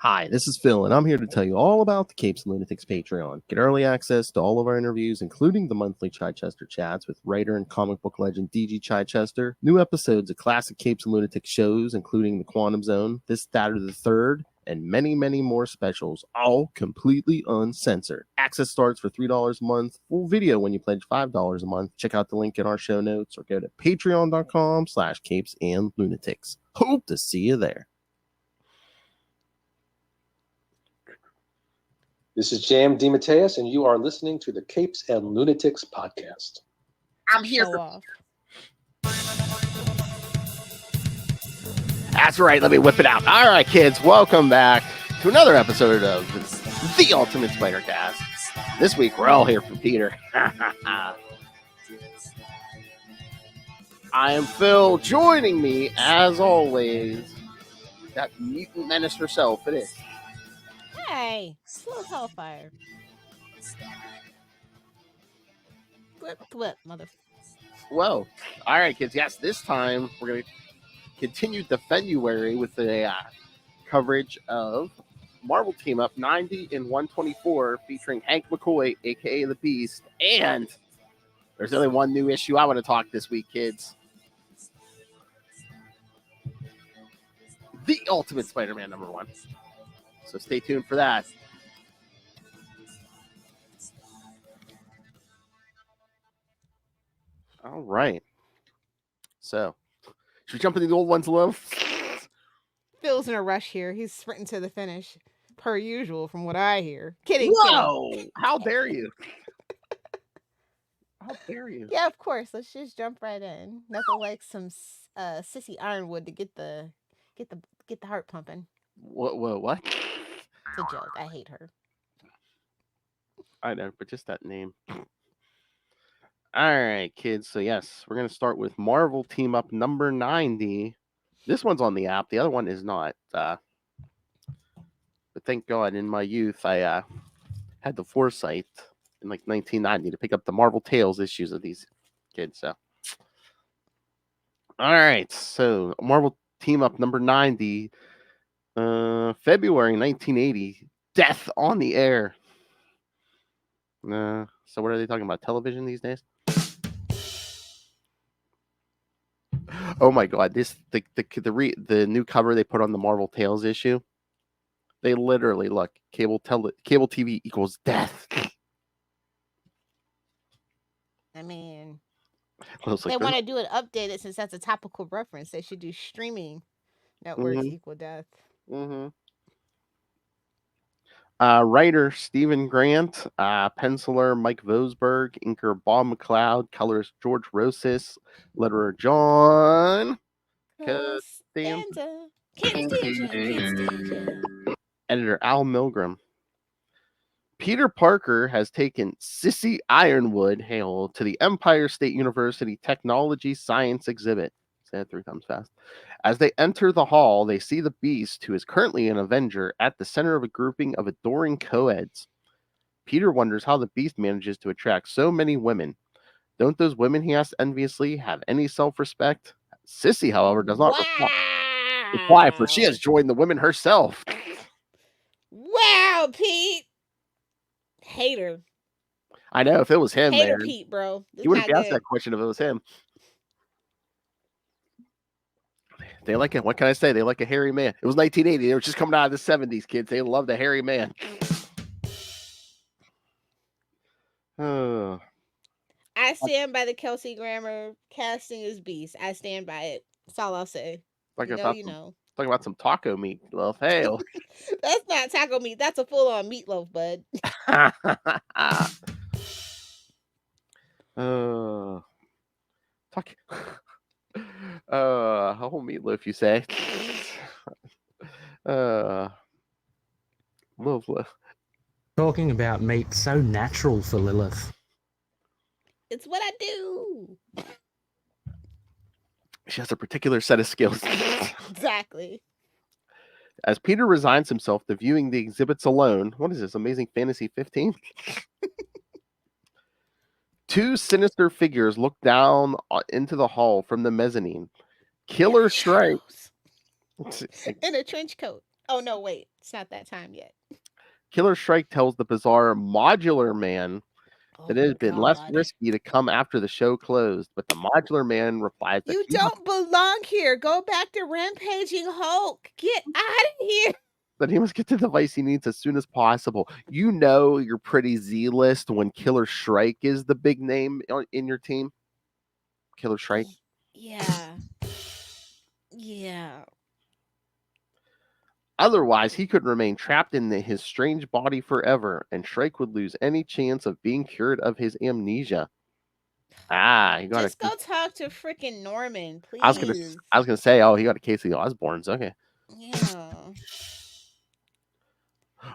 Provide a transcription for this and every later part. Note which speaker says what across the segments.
Speaker 1: Hi, this is Phil, and I'm here to tell you all about the Capes and Lunatics Patreon. Get early access to all of our interviews, including the monthly Chichester chats with writer and comic book legend DG Chichester, new episodes of classic Capes and Lunatics shows, including The Quantum Zone, This, That, or the Third, and many, many more specials, all completely uncensored. Access starts for $3 a month, full video when you pledge $5 a month. Check out the link in our show notes or go to patreon.com/capesandlunatics. Hope to see you there.
Speaker 2: This is Jam DeMatteis, and you are listening to the Capes and Lunatics podcast.
Speaker 3: I'm here for...
Speaker 1: That's right, let me whip it out. All right, kids, welcome back to another episode of The Ultimate Spider Cast. This week, we're all here for Peter. I am Phil. Joining me, as always, that mutant menace herself. It is.
Speaker 3: Hey, slow hellfire. Flip, mother.
Speaker 1: Whoa. All right, kids. Yes, this time we're going to continue Defenduary with the coverage of Marvel Team Up 90 and 124 featuring Hank McCoy, a.k.a. The Beast. And there's only one new issue I want to talk this week, kids. The Ultimate Spider-Man #1. So stay tuned for that. All right. So, should we jump into the old ones alone?
Speaker 3: Phil's in a rush here. He's sprinting to the finish, per usual, from what I hear. Kidding.
Speaker 1: Whoa! Kidding. How dare you? How dare you?
Speaker 3: Yeah, of course. Let's just jump right in. Nothing like some sissy Ironwood to get the heart pumping.
Speaker 1: What?
Speaker 3: It's a joke. I hate her.
Speaker 1: I know, but just that name. All right, kids. So yes, we're gonna start with Marvel Team Up number 90. This one's on the app. The other one is not. But thank God, in my youth, I had the foresight in like 1990 to pick up the Marvel Tales issues of these kids. So, all right. So Marvel Team Up number 90. February 1980, Death on the Air. So what are they talking about? Television these days? Oh my God! The new cover they put on the Marvel Tales issue. They literally look cable TV equals death.
Speaker 3: I mean,
Speaker 1: like
Speaker 3: they want to do it updated since that's a topical reference. They should do streaming networks equal death.
Speaker 1: Mm-hmm. Writer Stephen Grant, penciler Mike Vosberg, inker Bob McLeod, colorist George Rosis, letterer John
Speaker 3: Costanza,
Speaker 1: editor Al Milgram. Peter Parker has taken Sissy Ironwood Hale to the Empire State University Technology Science exhibit. Say it 3 times fast. As they enter the hall, they see the Beast, who is currently an Avenger, at the center of a grouping of adoring co-eds. Peter wonders how the Beast manages to attract so many women. Don't those women, he asks enviously, have any self-respect? Sissy, however, does not reply, for she has joined the women herself.
Speaker 3: Wow, Pete. Hater.
Speaker 1: I know, if it was him,
Speaker 3: Hater
Speaker 1: man,
Speaker 3: Pete, bro.
Speaker 1: He would have asked that question if it was him. They like it. What can I say? They like a hairy man. It was 1980. They were just coming out of the 70s, kids. They loved a hairy man.
Speaker 3: I stand by the Kelsey Grammer casting as Beast. I stand by it. That's all I'll say.
Speaker 1: Talking about some taco meat, love. Hey,
Speaker 3: that's not taco meat. That's a full-on meatloaf, bud.
Speaker 1: A whole meatloaf, you say? Lovely.
Speaker 4: Talking about meat, so natural for Lilith.
Speaker 3: It's what I do.
Speaker 1: She has a particular set of skills.
Speaker 3: Exactly.
Speaker 1: As Peter resigns himself to viewing the exhibits alone, what is this, Amazing Fantasy 15? 2 sinister figures look down into the hall from the mezzanine. Killer Shrike.
Speaker 3: In a trench coat. Oh no, wait, it's not that time yet.
Speaker 1: Killer Shrike tells the bizarre Modular Man that
Speaker 3: Oh
Speaker 1: it had been less
Speaker 3: God.
Speaker 1: risky to come after the show closed, but the Modular Man replies that
Speaker 3: You don't belong here. Go back to Rampaging Hulk. Get out of here.
Speaker 1: he must get the device he needs as soon as possible. You know you're pretty Z-list when Killer Shrike is the big name in your team. Killer Shrike.
Speaker 3: Yeah. Yeah.
Speaker 1: Otherwise, he could remain trapped in his strange body forever, and Shrike would lose any chance of being cured of his amnesia. You got
Speaker 3: Just go talk to freaking Norman, please.
Speaker 1: I was gonna say, he got a case of the Osborns. Okay.
Speaker 3: Yeah.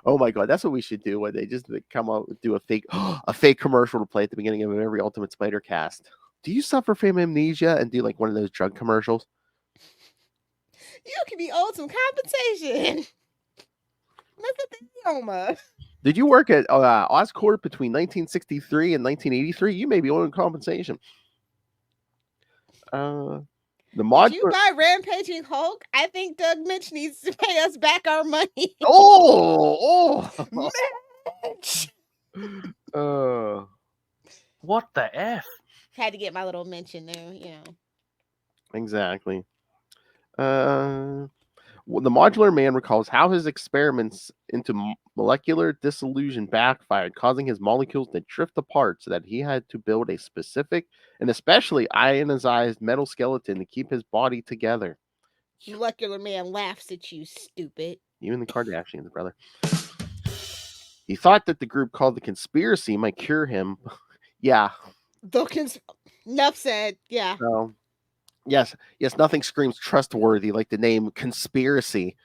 Speaker 1: Oh my god, that's what we should do when they just come out do a fake commercial to play at the beginning of every Ultimate Spider cast. Do you suffer from amnesia and do like one of those drug commercials?
Speaker 3: You can be owed some compensation. Mesothelioma.
Speaker 1: Did you work at Oscorp between 1963 and 1983? You may be owing compensation. The
Speaker 3: Did
Speaker 1: modular.
Speaker 3: you buy Rampaging Hulk? I think Doug Mitch needs to pay us back our money. Mitch!
Speaker 4: What the F?
Speaker 3: Had to get my little mention there, you know.
Speaker 1: Exactly. The Modular Man recalls how his experiments into molecular dissolution backfired, causing his molecules to drift apart so that he had to build a specific and especially ionized metal skeleton to keep his body together.
Speaker 3: Molecular Man laughs at you, stupid.
Speaker 1: Even the Kardashians, brother. He thought that the group called the Conspiracy might cure him. Yeah.
Speaker 3: Enough said. Yeah.
Speaker 1: So, yes, nothing screams trustworthy like the name Conspiracy.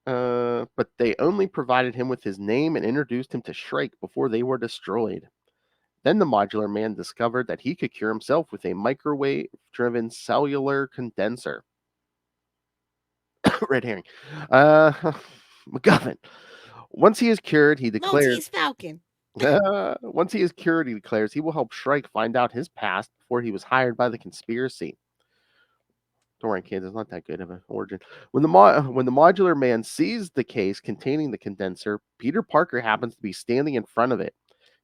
Speaker 1: But they only provided him with his name and introduced him to Shrike before they were destroyed. Then the Modular Man discovered that he could cure himself with a microwave-driven cellular condenser. Red herring. MacGuffin. Once he is cured, he declares.
Speaker 3: Maltese Falcon.
Speaker 1: Once he is cured, he declares he will help Shrike find out his past before he was hired by the Conspiracy. Don't worry, kids, it's not that good of an origin. When the Modular Man sees the case containing the condenser, Peter Parker happens to be standing in front of it.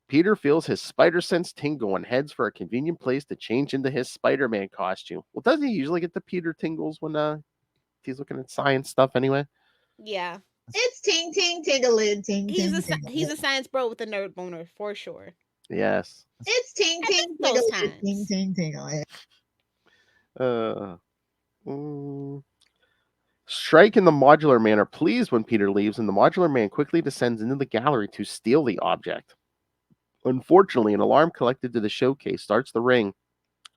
Speaker 1: Peter feels his spider sense tingle and heads for a convenient place to change into his Spider-Man costume. Well, doesn't he usually get the Peter tingles when he's looking at science stuff anyway?
Speaker 3: Yeah.
Speaker 5: It's ting ting tingle ting.
Speaker 3: He's a science bro with a nerd boner for sure.
Speaker 1: Yes.
Speaker 5: It's ting ting tingle
Speaker 1: ting. Shrike and the Modular Man are pleased when Peter leaves, and the Modular Man quickly descends into the gallery to steal the object. Unfortunately, an alarm collected to the showcase starts the ring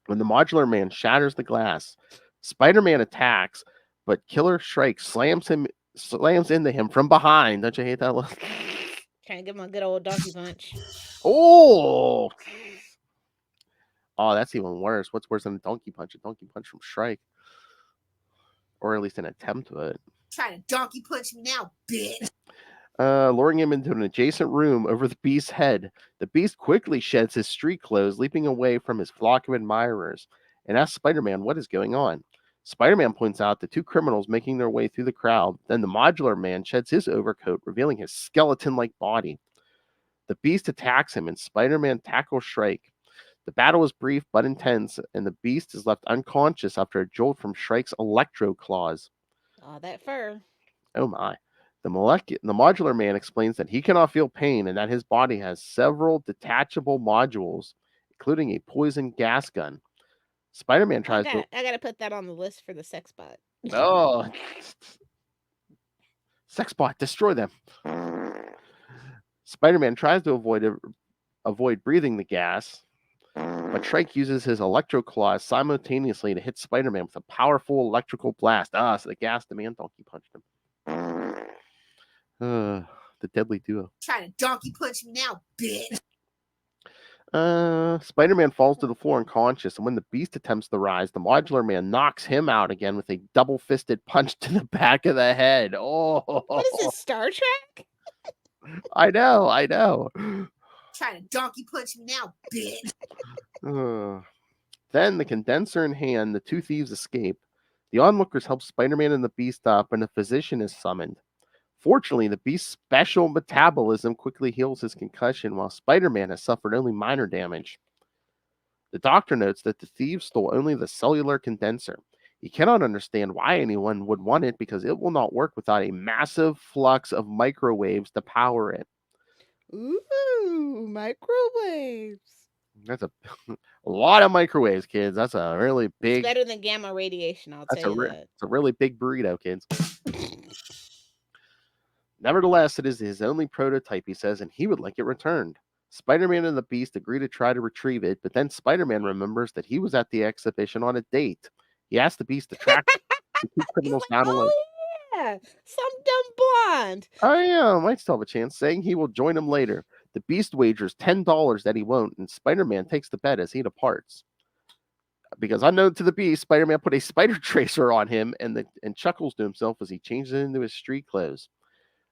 Speaker 1: when the Modular Man shatters the glass. Spider-Man attacks, but Killer Shrike slams into him from behind. Don't you hate that look?
Speaker 3: Trying to give him a good old donkey punch.
Speaker 1: Oh, that's even worse. What's worse than a donkey punch? A donkey punch from Shrike. Or at least an attempt to it.
Speaker 5: Try to donkey punch me now, bitch.
Speaker 1: Luring him into an adjacent room over the beast's head. The beast quickly sheds his street clothes, leaping away from his flock of admirers, and asks Spider-Man what is going on. Spider-Man points out the two criminals making their way through the crowd. Then the Modular Man sheds his overcoat, revealing his skeleton-like body. The beast attacks him, and Spider-Man tackles Shrike. The battle is brief but intense, and the beast is left unconscious after a jolt from Shrike's electro claws.
Speaker 3: Oh, that fur.
Speaker 1: Oh my. The Modular Man explains that he cannot feel pain and that his body has several detachable modules, including a poison gas gun. Spider-Man tries to...
Speaker 3: I gotta put that on the list for the sex bot.
Speaker 1: Oh. Sex bot, destroy them. Spider-Man tries to avoid breathing the gas, but Shrike uses his electro claws simultaneously to hit Spider-Man with a powerful electrical blast. So the gas man donkey punched him. The deadly duo.
Speaker 5: Try to donkey punch me now, bitch.
Speaker 1: Spider-Man falls to the floor unconscious, and when the beast attempts to rise, the Modular Man knocks him out again with a double-fisted punch to the back of the head. Oh,
Speaker 3: what is this, Star Trek?
Speaker 1: I know.
Speaker 5: Try to donkey punch me now, bitch.
Speaker 1: Then, the condenser in hand, the two thieves escape. The onlookers help Spider-Man and the Beast up, and a physician is summoned. Fortunately, the Beast's special metabolism quickly heals his concussion, while Spider-Man has suffered only minor damage. The Doctor notes that the thieves stole only the cellular condenser. He cannot understand why anyone would want it because it will not work without a massive flux of microwaves to power it.
Speaker 3: Ooh, microwaves.
Speaker 1: That's a lot of microwaves, kids. That's a really
Speaker 3: It's
Speaker 1: big.
Speaker 3: better than gamma radiation, I'll
Speaker 1: That's
Speaker 3: tell
Speaker 1: a
Speaker 3: you
Speaker 1: it's a really big burrito, kids. Nevertheless, it is his only prototype, he says, and he would like it returned. Spider-Man and the Beast agree to try to retrieve it, but then Spider-Man remembers that he was at the exhibition on a date. He asks the Beast to track to keep
Speaker 3: He's
Speaker 1: criminals
Speaker 3: like,
Speaker 1: down alone.
Speaker 3: oh yeah, some dumb blonde.
Speaker 1: Oh yeah, might still have a chance, saying he will join him later. The Beast wagers $10 that he won't, and Spider-Man takes the bet as he departs. Because unknown to the Beast, Spider-Man put a spider tracer on him and chuckles to himself as he changes it into his street clothes.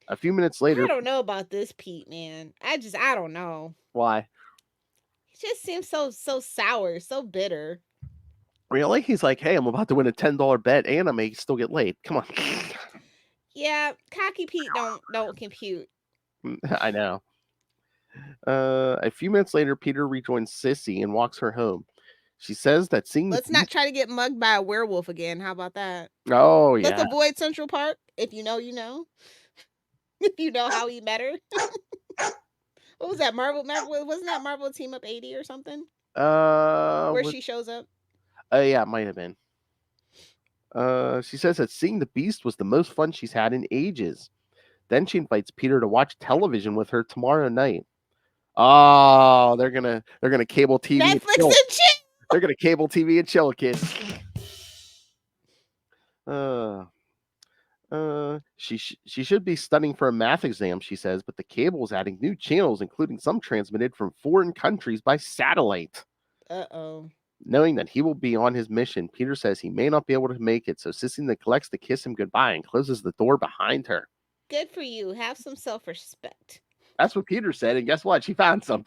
Speaker 1: A few minutes later,
Speaker 3: I don't know about this Pete, man. I don't know.
Speaker 1: Why?
Speaker 3: He just seems so sour, so bitter.
Speaker 1: Really? He's like, hey, I'm about to win a $10 bet and I may still get laid. Come on.
Speaker 3: Yeah, cocky Pete don't compute.
Speaker 1: I know. A few minutes later, Peter rejoins Sissy and walks her home. She says that seeing
Speaker 3: Let's not try to get mugged by a werewolf again. How about that?
Speaker 1: Oh, yeah.
Speaker 3: Let's avoid Central Park. If you know, you know. If you know how he met her. What was that? Marvel? Wasn't that Marvel Team Up 80 or something? Where she shows up?
Speaker 1: Yeah, it might have been. She says that seeing the Beast was the most fun she's had in ages. Then she invites Peter to watch television with her tomorrow night. Oh, they're gonna cable TV.
Speaker 3: Netflix and chill.
Speaker 1: They're gonna cable TV and chill, kids. She should be studying for a math exam, she says, but the cable is adding new channels, including some transmitted from foreign countries by satellite.
Speaker 3: Uh-oh.
Speaker 1: Knowing that he will be on his mission, Peter says he may not be able to make it, so Sissy neglects to kiss him goodbye and closes the door behind her.
Speaker 3: Good for you. Have some self-respect.
Speaker 1: That's what Peter said, and guess what? She found some.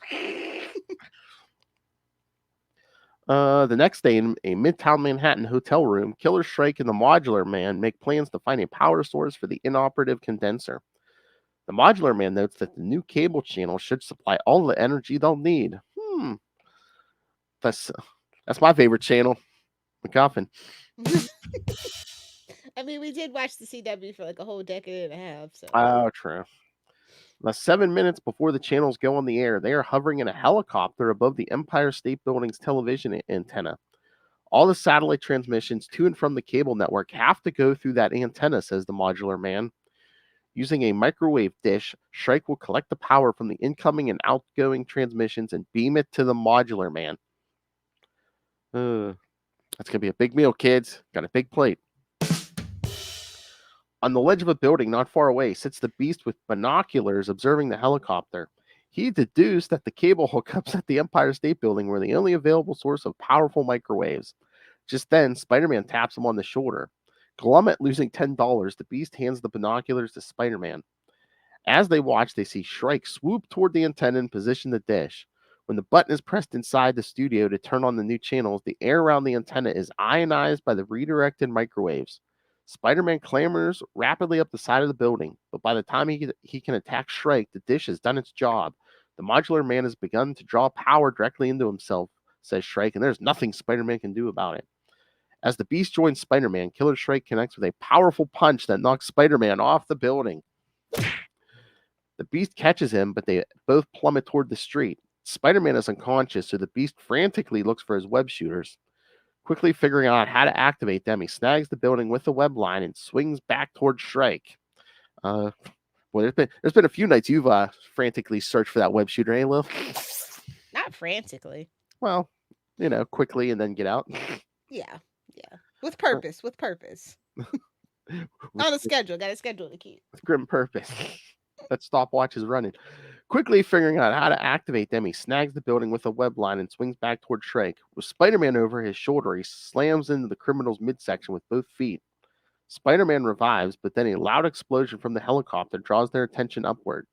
Speaker 1: The next day, in a Midtown Manhattan hotel room, Killer Shrike and the Modular Man make plans to find a power source for the inoperative condenser. The Modular Man notes that the new cable channel should supply all the energy they'll need. That's my favorite channel, MacGuffin.
Speaker 3: I mean, we did watch the CW for like a whole decade and a half. So.
Speaker 1: Oh, true. Now, 7 minutes before the channels go on the air, they are hovering in a helicopter above the Empire State Building's television antenna. All the satellite transmissions to and from the cable network have to go through that antenna, says the Modular Man. Using a microwave dish, Shrike will collect the power from the incoming and outgoing transmissions and beam it to the Modular Man. That's going to be a big meal, kids. Got a big plate. On the ledge of a building not far away sits the Beast with binoculars observing the helicopter. He deduced that the cable hookups at the Empire State Building were the only available source of powerful microwaves. Just then, Spider-Man taps him on the shoulder. Glum at losing $10, the Beast hands the binoculars to Spider-Man. As they watch, they see Shrike swoop toward the antenna and position the dish. When the button is pressed inside the studio to turn on the new channels, the air around the antenna is ionized by the redirected microwaves. Spider-Man clambers rapidly up the side of the building, but by the time he can attack Shrike, the dish has done its job. The Modular Man has begun to draw power directly into himself, says Shrike, and there's nothing Spider-Man can do about it. As the Beast joins Spider-Man, Killer Shrike connects with a powerful punch that knocks Spider-Man off the building. The Beast catches him, but they both plummet toward the street. Spider-Man is unconscious, so the Beast frantically looks for his web shooters. Quickly figuring out how to activate them, he snags the building with the web line and swings back toward Shrike. Well, there's been a few nights you've frantically searched for that web shooter, eh, Lil?
Speaker 3: Not frantically.
Speaker 1: Well, quickly and then get out.
Speaker 3: Yeah. With purpose. On a schedule. Got a schedule to keep.
Speaker 1: With grim purpose. That stopwatch is running. Quickly figuring out how to activate them, he snags the building with a web line and swings back toward Shrike. With Spider-Man over his shoulder, he slams into the criminal's midsection with both feet. Spider-Man revives, but then a loud explosion from the helicopter draws their attention upward.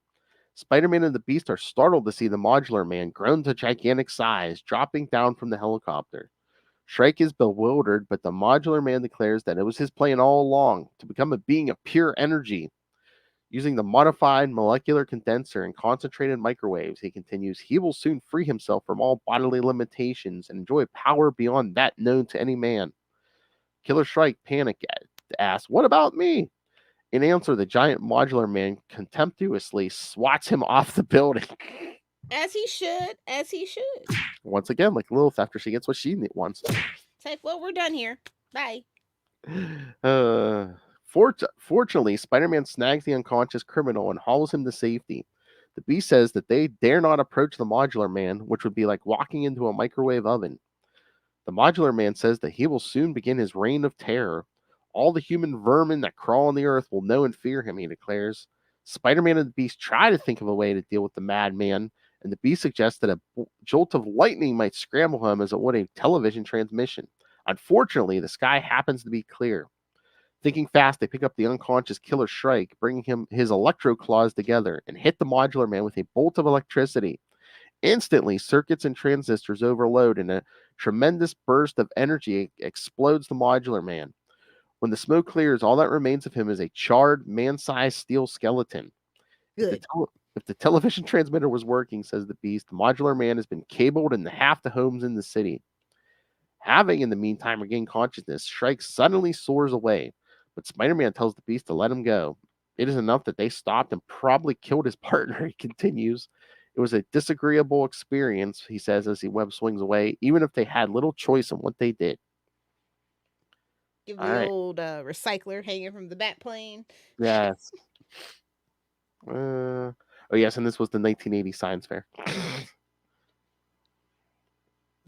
Speaker 1: Spider-Man and the Beast are startled to see the Modular Man, grown to gigantic size, dropping down from the helicopter. Shrike is bewildered, but the Modular Man declares that it was his plan all along to become a being of pure energy. Using the modified molecular condenser and concentrated microwaves, he continues, he will soon free himself from all bodily limitations and enjoy power beyond that known to any man. Killer Shrike, panicked, asks, "What about me?" In answer, the giant Modular Man contemptuously swats him off the building.
Speaker 3: As he should. As he should.
Speaker 1: Once again, like Lilith after she gets what she wants.
Speaker 3: Say, well, we're done here. Bye.
Speaker 1: Fortunately, Spider-Man snags the unconscious criminal and hauls him to safety. The Beast says that they dare not approach the Modular Man, which would be like walking into a microwave oven. The Modular Man says that he will soon begin his reign of terror. All the human vermin that crawl on the earth will know and fear him, he declares. Spider-Man and the Beast try to think of a way to deal with the madman, and the Beast suggests that a jolt of lightning might scramble him as it would a television transmission. Unfortunately, the sky happens to be clear. Thinking fast, they pick up the unconscious Killer Shrike, bringing him his electro claws together, and hit the Modular Man with a bolt of electricity. Instantly, circuits and transistors overload, and a tremendous burst of energy explodes the Modular Man. When the smoke clears, all that remains of him is a charred, man-sized steel skeleton.
Speaker 3: Good.
Speaker 1: If the television transmitter was working, says the Beast, the Modular Man has been cabled into half the homes in the city. Having, in the meantime, regained consciousness, Shrike suddenly soars away, but Spider-Man tells the Beast to let him go. It is enough that they stopped and probably killed his partner, he continues. It was a disagreeable experience, he says as he web swings away, even if they had little choice in what they did.
Speaker 3: Give the old recycler hanging from the bat plane.
Speaker 1: Yes. Oh, yes, and this was the 1980 science fair.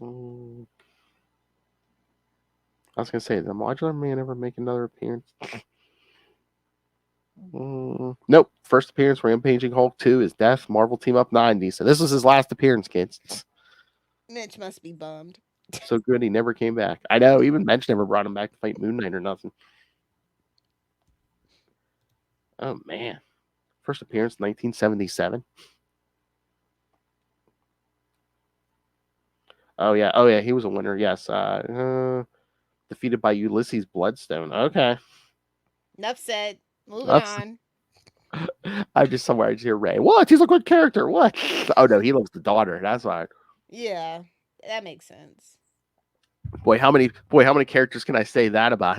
Speaker 1: I was going to say, did the Modular Man ever make another appearance? Nope. First appearance, Rampaging Hulk 2 is Death, Marvel Team Up 90. So this was his last appearance, kids.
Speaker 3: Mitch must be bummed.
Speaker 1: So good, he never came back. I know, even Mitch never brought him back to fight Moon Knight or nothing. Oh, man. First appearance, 1977. Oh, yeah, he was a winner, yes. Defeated by Ulysses Bloodstone. Okay.
Speaker 3: Enough said. Moving on.
Speaker 1: I'm just somewhere I just hear Ray. What? He's a good character. What? Oh, no, he loves the daughter. That's why.
Speaker 3: Yeah, that makes sense.
Speaker 1: Boy, how many characters can I say that about?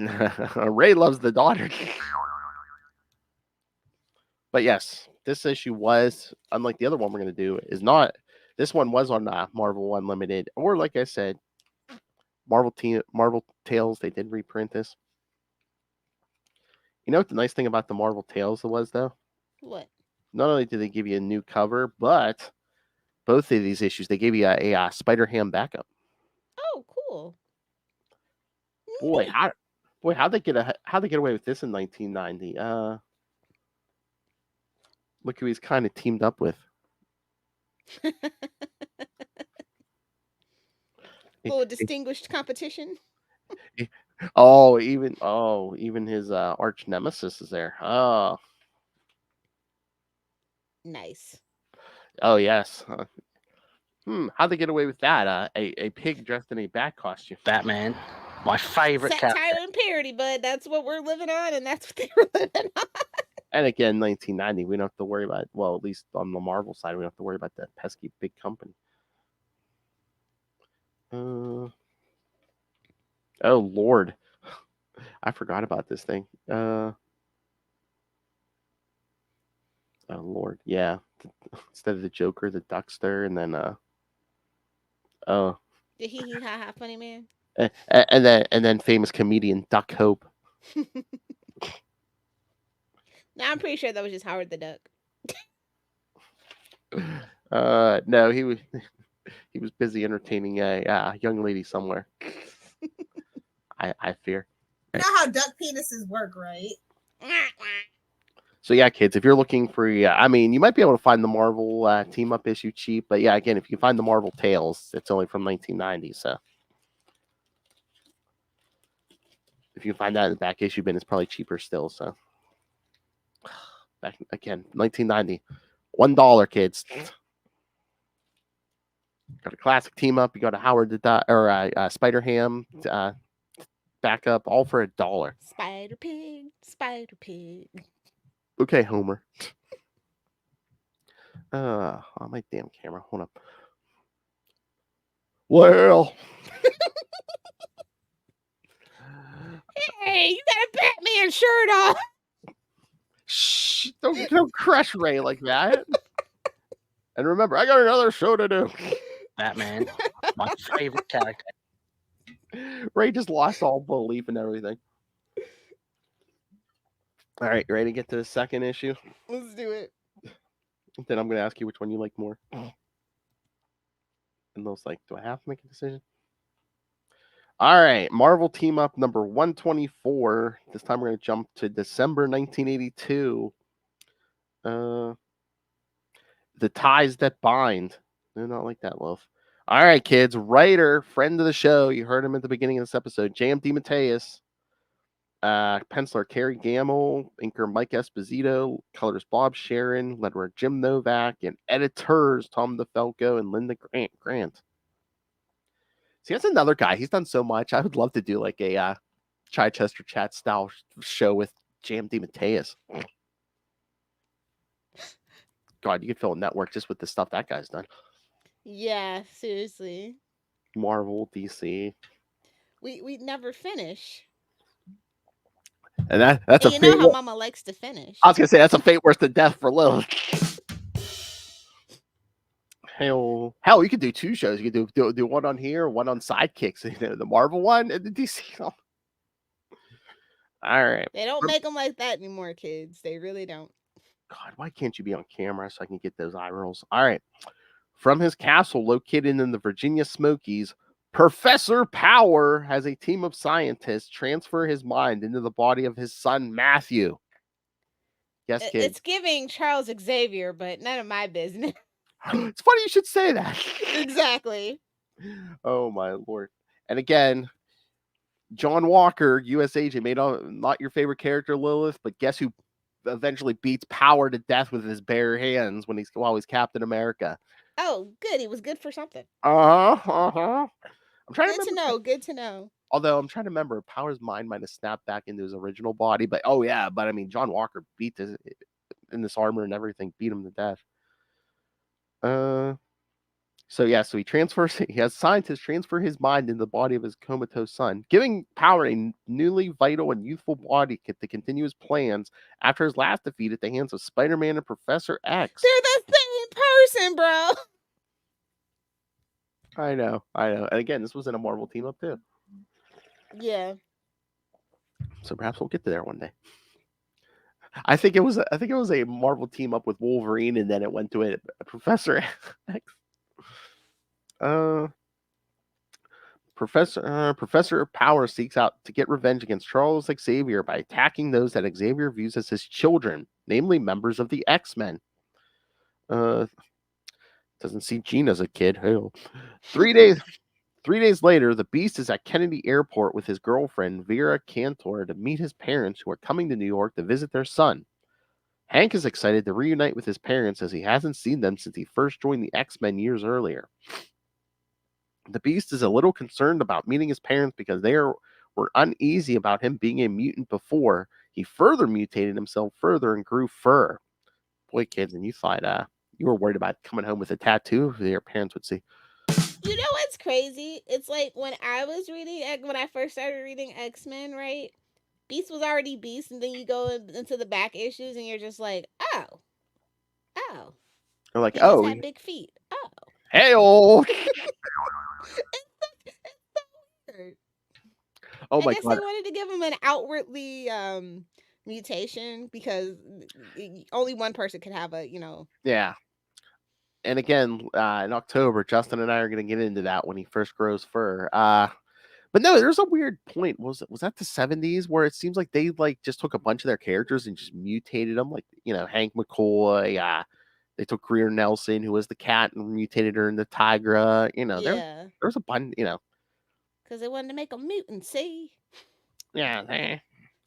Speaker 1: Ray loves the daughter. But yes, this issue was, unlike the other one we're going to do, is not. This one was on Marvel Unlimited, or like I said, Marvel Tales. They did reprint this. You know what the nice thing about the Marvel Tales was, though?
Speaker 3: What?
Speaker 1: Not only did they give you a new cover, but both of these issues, they gave you a Spider-Ham backup.
Speaker 3: Oh, cool.
Speaker 1: Boy, how'd they get away with this in 1990? Look who he's kind of teamed up with.
Speaker 3: Little distinguished competition.
Speaker 1: Even his arch nemesis is there. Oh,
Speaker 3: nice.
Speaker 1: Oh yes. How'd they get away with that? A pig dressed in a bat costume.
Speaker 4: Batman, my favorite character.
Speaker 3: Satire and parody, bud. That's what we're living on, and that's what they were living on.
Speaker 1: And again, 1990, we don't have to worry about, well, at least on the Marvel side, we don't have to worry about that pesky big company. Oh, Lord. I forgot about this thing. Oh, Lord. Yeah. Instead of the Joker, the Duckster, and then,
Speaker 3: the hee ha ha funny man.
Speaker 1: And then famous comedian Duck Hope.
Speaker 3: Now I'm pretty sure that was just Howard the Duck.
Speaker 1: No, he was busy entertaining a young lady somewhere. I fear.
Speaker 5: You know how duck penises work, right?
Speaker 1: So yeah, kids, if you're looking for, I mean, you might be able to find the Marvel team up issue cheap, but yeah, again, if you find the Marvel Tales, it's only from 1990. So if you find that in the back issue bin, it's probably cheaper still. So back again, 1990, $1, kids. Got a classic team up. You got a Howard or Spider Ham back up, all for $1.
Speaker 3: Spider Pig, Spider Pig.
Speaker 1: Okay, Homer. Oh, my damn camera. Hold up. Well.
Speaker 3: Hey, you got a Batman shirt on.
Speaker 1: Shh! Don't crush Ray like that. And remember, I got another show to do.
Speaker 4: Batman, my favorite character.
Speaker 1: Ray just lost all belief in everything. All right, you ready to get to the second issue?
Speaker 3: Let's do it.
Speaker 1: Then I'm going to ask you which one you like more. And those do I have to make a decision? All right, Marvel Team Up number 124. This time we're going to jump to December 1982. The Ties That Bind. No, not like that, Lilith. All right, kids. Writer, friend of the show. You heard him at the beginning of this episode. J.M. DeMatteis. Penciler Kerry Gamble, inker Mike Esposito, colors Bob Sharon, letterer Jim Novak, and editors Tom DeFalco and Linda Grant. See, that's another guy. He's done so much. I would love to do a Chichester Chat style show with J.M. DeMatteis. God, you could fill a network just with the stuff that guy's done.
Speaker 3: Yeah, seriously.
Speaker 1: Marvel, DC.
Speaker 3: We never finish.
Speaker 1: And that's
Speaker 3: and
Speaker 1: a
Speaker 3: you know
Speaker 1: fate.
Speaker 3: how Mama likes to finish.
Speaker 1: I was gonna say that's a fate worse than death for Lilith. Hell, you could do two shows. You could do one on here, one on Sidekicks. The Marvel one and the DC one. All right.
Speaker 3: They don't make them like that anymore, kids. They really don't.
Speaker 1: God, why can't you be on camera so I can get those eye rolls? All right. From his castle located in the Virginia Smokies, Professor Power has a team of scientists transfer his mind into the body of his son, Matthew. Yes, kid.
Speaker 3: It's giving Charles Xavier, but none of my business.
Speaker 1: It's funny you should say that.
Speaker 3: Exactly.
Speaker 1: Oh, my Lord. And again, John Walker, U.S. agent, made not your favorite character, Lilith, but guess who eventually beats Power to death with his bare hands while he's Captain America.
Speaker 3: Oh, good. He was good for something.
Speaker 1: I'm trying
Speaker 3: good to know. Good to know.
Speaker 1: Although I'm trying to remember, Power's mind might have snapped back into his original body. But I mean, John Walker beat this in this armor and everything, beat him to death. So he has scientists transfer his mind into the body of his comatose son, giving Power a newly vital and youthful body to continue his plans after his last defeat at the hands of Spider-Man and Professor X.
Speaker 3: They're the same person, bro.
Speaker 1: I know. And again, this was in a Marvel team up too.
Speaker 3: Yeah.
Speaker 1: So perhaps we'll get to there one day. I think it was a Marvel team up with Wolverine, and then it went to a Professor X. Professor Power seeks out to get revenge against Charles Xavier by attacking those that Xavier views as his children, namely members of the X-Men. Doesn't see Jean as a kid. Hell. 3 days later, the Beast is at Kennedy Airport with his girlfriend, Vera Cantor, to meet his parents who are coming to New York to visit their son. Hank is excited to reunite with his parents as he hasn't seen them since he first joined the X-Men years earlier. The Beast is a little concerned about meeting his parents because they were uneasy about him being a mutant before. He further mutated himself further and grew fur. Boy, kids, and you thought you were worried about coming home with a tattoo that your parents would see.
Speaker 3: You know what's crazy? It's like when I first started reading X-Men, right? Beast was already Beast, and then you go into the back issues, and you're just like, oh.
Speaker 1: They're like,
Speaker 3: he just had big feet. Oh.
Speaker 1: Hey-oh!
Speaker 3: It's so weird.
Speaker 1: Oh my
Speaker 3: God. I guess they wanted to give him an outwardly mutation because only one person could have
Speaker 1: Yeah. And again, in October, Justin and I are going to get into that when he first grows fur. But no, there's a weird point. Was that the 70s where it seems like they just took a bunch of their characters and just mutated them? Like, Hank McCoy. They took Greer Nelson, who was the cat, and mutated her into Tigra. There's a bunch.
Speaker 3: Because they wanted to make a mutant. See?
Speaker 1: Yeah.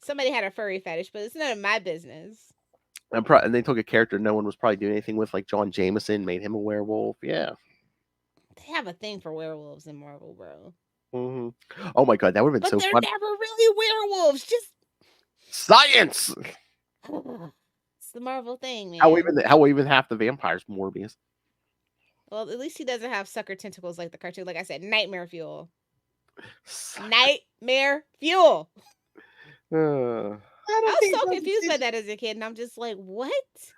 Speaker 3: Somebody had a furry fetish, but it's none of my business.
Speaker 1: And they took a character no one was probably doing anything with, like John Jameson, made him a werewolf. Yeah.
Speaker 3: They have a thing for werewolves in Marvel, bro.
Speaker 1: Mm-hmm. Oh my god, that would have been so
Speaker 3: they're
Speaker 1: fun.
Speaker 3: never really werewolves. Just
Speaker 1: science.
Speaker 3: It's the Marvel thing, man.
Speaker 1: How even half the vampires Morbius?
Speaker 3: Well, at least he doesn't have sucker tentacles like the cartoon. Like I said, nightmare fuel. Nightmare fuel.
Speaker 1: I
Speaker 3: was so confused by that as a kid, and I'm just like, what?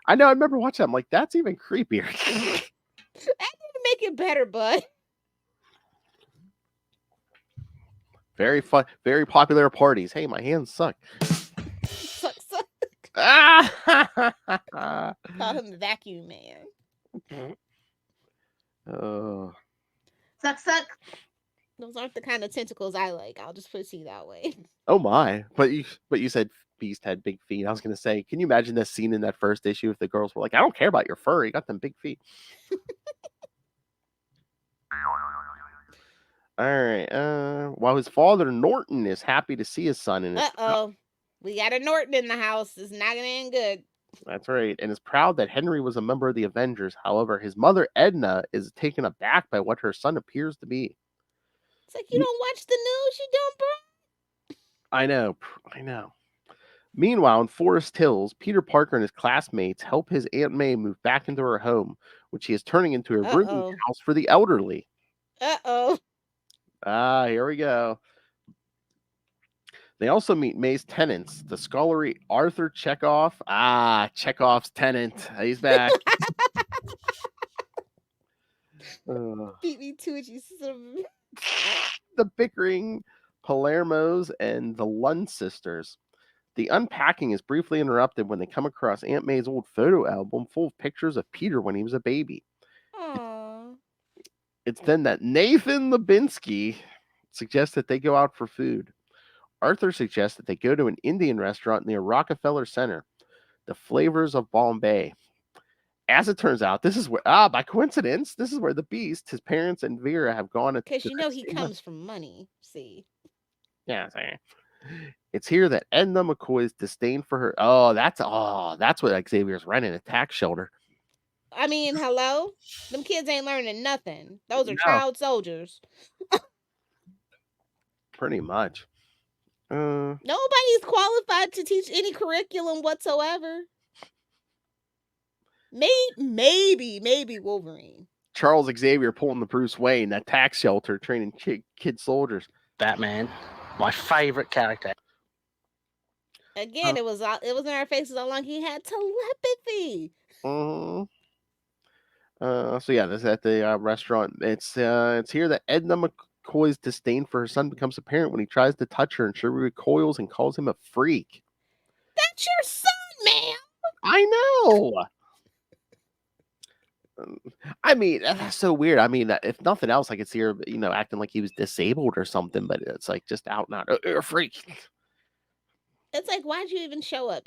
Speaker 1: I know. I remember watching that. I'm like, that's even creepier.
Speaker 3: That didn't make it better, bud.
Speaker 1: Very fun, very popular at parties. Hey, my hands suck.
Speaker 3: Suck.
Speaker 1: Call
Speaker 3: him the vacuum man.
Speaker 5: Suck.
Speaker 3: Those aren't the kind of tentacles I like. I'll just put it that way.
Speaker 1: Oh my! But you said Beast had big feet. I was gonna say, can you imagine that scene in that first issue if the girls were like, "I don't care about your fur. You got them big feet." All right. While his father Norton is happy to see his son in his
Speaker 3: we got a Norton in the house. It's not gonna end good.
Speaker 1: That's right, and is proud that Henry was a member of the Avengers. However, his mother Edna is taken aback by what her son appears to be.
Speaker 3: It's like, you don't watch the news, you don't, bro.
Speaker 1: I know. Meanwhile, in Forest Hills, Peter Parker and his classmates help his Aunt May move back into her home, which he is turning into a rooming house for the elderly. Here we go. They also meet May's tenants, the scholarly Arthur Chekhov. Chekhov's tenant. He's back.
Speaker 3: Beat me to it, you son of a...
Speaker 1: The bickering Palermos and the Lund sisters. The unpacking is briefly interrupted when they come across Aunt May's old photo album full of pictures of Peter when he was a baby. It's then that Nathan Lubinsky suggests that they go out for food. Arthur suggests that they go to an Indian restaurant near Rockefeller Center, the Flavors of Bombay. As it turns out, this is where, by coincidence, this is where the Beast, his parents, and Vera have gone.
Speaker 3: Because he comes from money, see.
Speaker 1: Yeah, sorry. It's here that Edna McCoy's disdain for her. That's what Xavier's renting, a tax shelter.
Speaker 3: I mean, hello? Them kids ain't learning nothing. Those are child soldiers.
Speaker 1: Pretty much.
Speaker 3: Nobody's qualified to teach any curriculum whatsoever. Maybe Wolverine.
Speaker 1: Charles Xavier pulling the Bruce Wayne, that tax shelter, training kid soldiers.
Speaker 6: Batman, my favorite character.
Speaker 3: Again, it was in our faces how long he had telepathy.
Speaker 1: So yeah, this is at the restaurant. It's here that Edna McCoy's disdain for her son becomes apparent when he tries to touch her, and she recoils and calls him a freak.
Speaker 3: That's your son, man.
Speaker 1: I know. I mean, that's so weird. I mean, if nothing else, I could see her, acting like he was disabled or something. But it's like just out and out, a freak.
Speaker 3: It's like, why'd you even show up?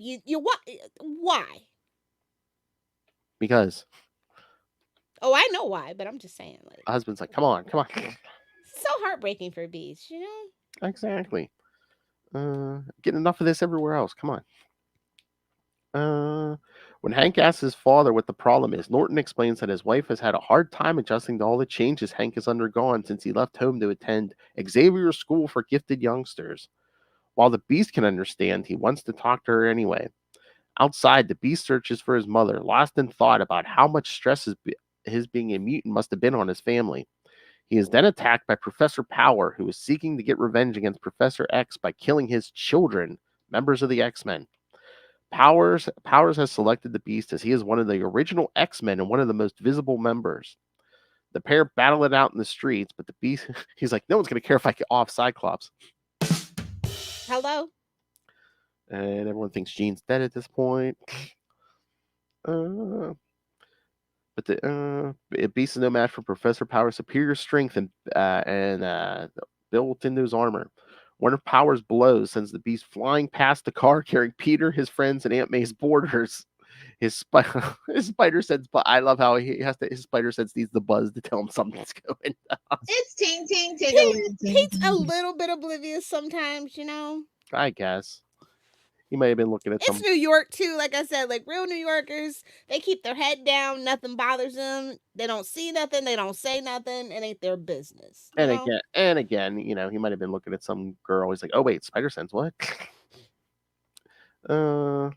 Speaker 3: Why?
Speaker 1: Because.
Speaker 3: Oh, I know why, but I'm just saying. Like,
Speaker 1: the husband's like, come on.
Speaker 3: It's so heartbreaking for Beast,
Speaker 1: Exactly. Get enough of this everywhere else. Come on. When Hank asks his father what the problem is, Norton explains that his wife has had a hard time adjusting to all the changes Hank has undergone since he left home to attend Xavier's School for Gifted Youngsters. While the Beast can understand, he wants to talk to her anyway. Outside, the Beast searches for his mother, lost in thought about how much stress his being a mutant must have been on his family. He is then attacked by Professor Power, who is seeking to get revenge against Professor X by killing his children, members of the X-Men. Powers has selected the Beast as he is one of the original X-Men and one of the most visible members. The pair battle it out in the streets, but the Beast, he's like, no one's going to care if I get off Cyclops.
Speaker 3: Hello?
Speaker 1: And everyone thinks Jean's dead at this point. But the Beast is no match for Professor Power's superior strength and built into his armor. One of Power's blows sends the Beast flying past the car, carrying Peter, his friends, and Aunt May's boarders. His spider sense, but I love how his spider sense needs the buzz to tell him something's going on.
Speaker 5: It's ting ting
Speaker 3: Pete's a little bit oblivious sometimes,
Speaker 1: I guess. He might have been looking at
Speaker 3: It's New York too. Like I said, like real New Yorkers, they keep their head down. Nothing bothers them. They don't see nothing. They don't say nothing. It ain't their business.
Speaker 1: And again, he might have been looking at some girl. He's like, oh wait, spider sense, what?
Speaker 3: Like, oh,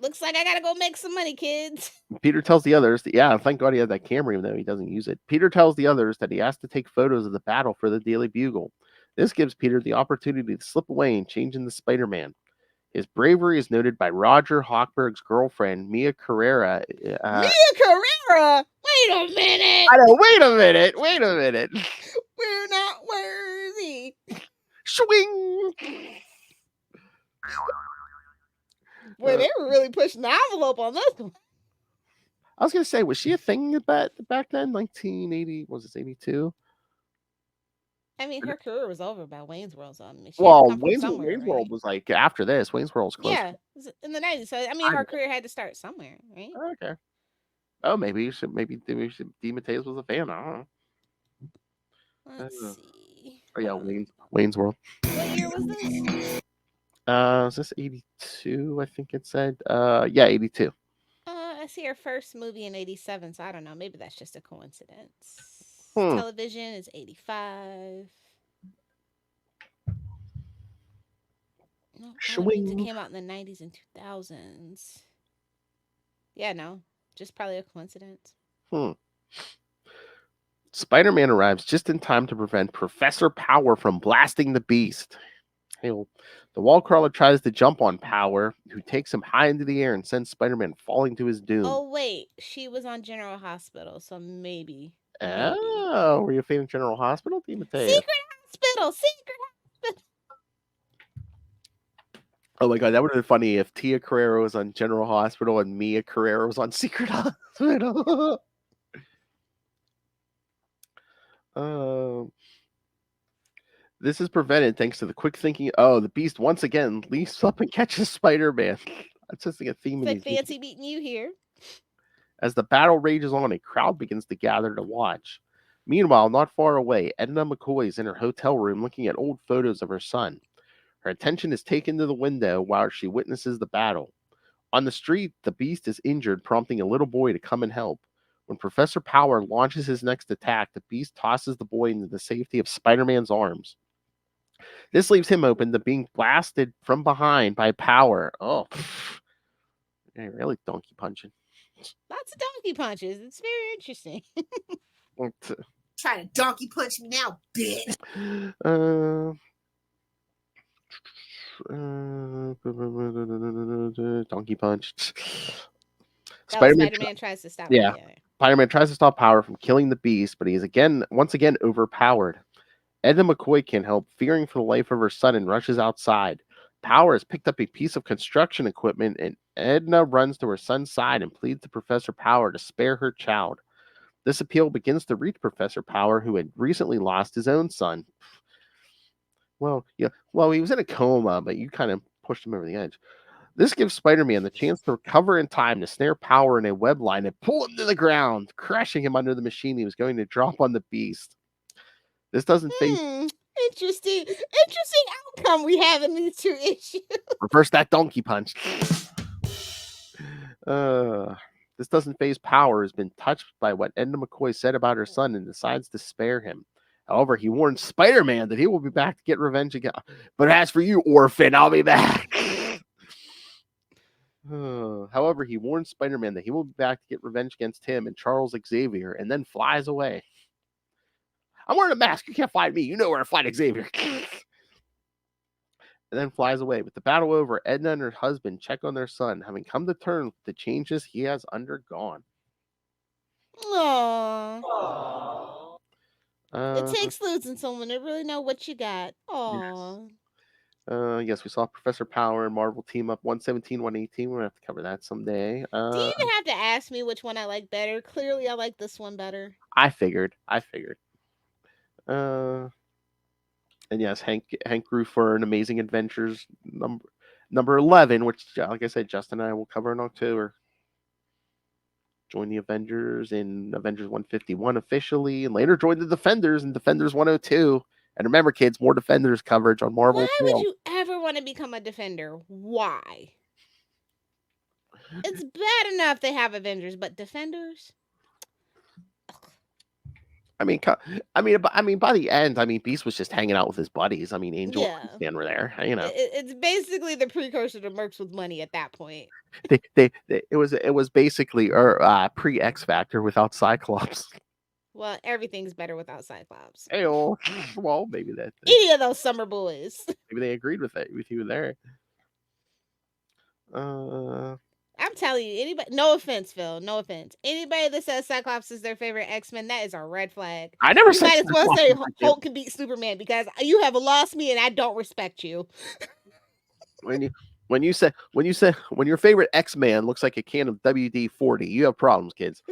Speaker 3: looks like I gotta go make some money, kids.
Speaker 1: Peter tells the others that, yeah, thank God he had that camera, even though he doesn't use it. Peter tells the others that he has to take photos of the battle for the Daily Bugle. This gives Peter the opportunity to slip away and change into Spider-Man. His bravery is noted by Roger Hochberg's girlfriend, Mia Carrera.
Speaker 3: Mia Carrera? Wait a minute.
Speaker 1: I know, wait a minute.
Speaker 3: We're not worthy.
Speaker 1: Swing.
Speaker 3: Boy, they were really pushing the envelope on this one.
Speaker 1: I was going to say, was she a thing back then? 1980, was it 82?
Speaker 3: I mean, her career was over by Wayne's World. So I mean,
Speaker 1: Wayne's World was like after this. Wayne's World was close.
Speaker 3: Yeah, in the 90s. So I mean, her career had to start somewhere, right?
Speaker 1: Okay. Oh, maybe DeMatteis was a fan. I don't know.
Speaker 3: Let's see.
Speaker 1: Oh yeah, Wayne's World.
Speaker 3: What year was this?
Speaker 1: Is this 82? I think it said. Yeah, 82.
Speaker 3: I see her first movie in 87, so I don't know. Maybe that's just a coincidence. Television is 85. No, that means it came out in the 90s and 2000s. Yeah, no. Just probably a coincidence.
Speaker 1: Spider-Man arrives just in time to prevent Professor Power from blasting the Beast. The wall crawler tries to jump on Power, who takes him high into the air and sends Spider-Man falling to his doom.
Speaker 3: Oh, wait. She was on General Hospital, so maybe.
Speaker 1: Oh, were you a fan of General Hospital?
Speaker 3: Secret Hospital!
Speaker 1: Oh my God, that would have been funny if Tia Carrera was on General Hospital and Mia Carrera was on Secret Hospital. This is prevented thanks to the quick thinking. Oh, the Beast once again leaps up and catches Spider-Man. That's just like a theme.
Speaker 3: It's like fancy meeting you here.
Speaker 1: As the battle rages on, a crowd begins to gather to watch. Meanwhile, not far away, Edna McCoy is in her hotel room looking at old photos of her son. Her attention is taken to the window while she witnesses the battle. On the street, the Beast is injured, prompting a little boy to come and help. When Professor Power launches his next attack, the Beast tosses the boy into the safety of Spider-Man's arms. This leaves him open to being blasted from behind by Power. Oh, yeah, really donkey punching.
Speaker 3: Lots of donkey punches. It's very interesting.
Speaker 5: Try to donkey punch me now, bitch.
Speaker 1: Donkey punch.
Speaker 3: Spider-Man tries to stop him.
Speaker 1: Yeah. Spider-Man tries to stop Power from killing the Beast, but he is once again overpowered. Edna McCoy can't help, fearing for the life of her son, and rushes outside. Power has picked up a piece of construction equipment, and Edna runs to her son's side and pleads to Professor Power to spare her child. This appeal begins to reach Professor Power, who had recently lost his own son. Well, he was in a coma, but you kind of pushed him over the edge. This gives Spider-Man the chance to recover in time to snare Power in a web line and pull him to the ground, crashing him under the machine he was going to drop on the Beast. This doesn't face...
Speaker 3: Interesting outcome we have in these two issues.
Speaker 1: Reverse that donkey punch. This doesn't phase Power, has been touched by what Edna McCoy said about her son and decides to spare him. However, he warns Spider-Man that he will be back to get revenge again. But as for you, orphan, I'll be back. However, he warns Spider-Man that he will be back to get revenge against him and Charles Xavier, and then flies away. I'm wearing a mask. You can't find me. You know where to find Xavier. And then flies away. With the battle over, Edna and her husband check on their son, having come to terms with the changes he has undergone.
Speaker 3: Aww. It takes losing someone to really know what you got. Aww.
Speaker 1: Yes, we saw Professor Power and Marvel team up 117, 118. We're going to have to cover that someday.
Speaker 3: Do you even have to ask me which one I like better? Clearly, I like this one better.
Speaker 1: I figured. And yes, Hank grew for an Amazing Adventures number 11, which, like I said, Justin and I will cover in October. Join the Avengers in Avengers 151 officially, and later joined the Defenders in Defenders 102. And remember, kids, more Defenders coverage on Marvel.
Speaker 3: Why would you ever want to become a Defender. Why? It's bad enough they have Avengers, but Defenders?
Speaker 1: I mean, by the end, Beast was just hanging out with his buddies. Angel and Stan were there.
Speaker 3: It's basically the precursor to Mercs with money at that point.
Speaker 1: It was basically pre X Factor without Cyclops.
Speaker 3: Well, everything's better without Cyclops.
Speaker 1: Hey, well, maybe that.
Speaker 3: Any of those summer boys.
Speaker 1: Maybe they agreed with you there.
Speaker 3: I'm telling you, anybody. No offense, Phil. No offense. Anybody that says Cyclops is their favorite X-Men, that is a red flag.
Speaker 1: I never said.
Speaker 3: You might as well say Hulk can beat Superman because you have lost me and I don't respect you.
Speaker 1: When your favorite X-Man looks like a can of WD-40, you have problems, kids.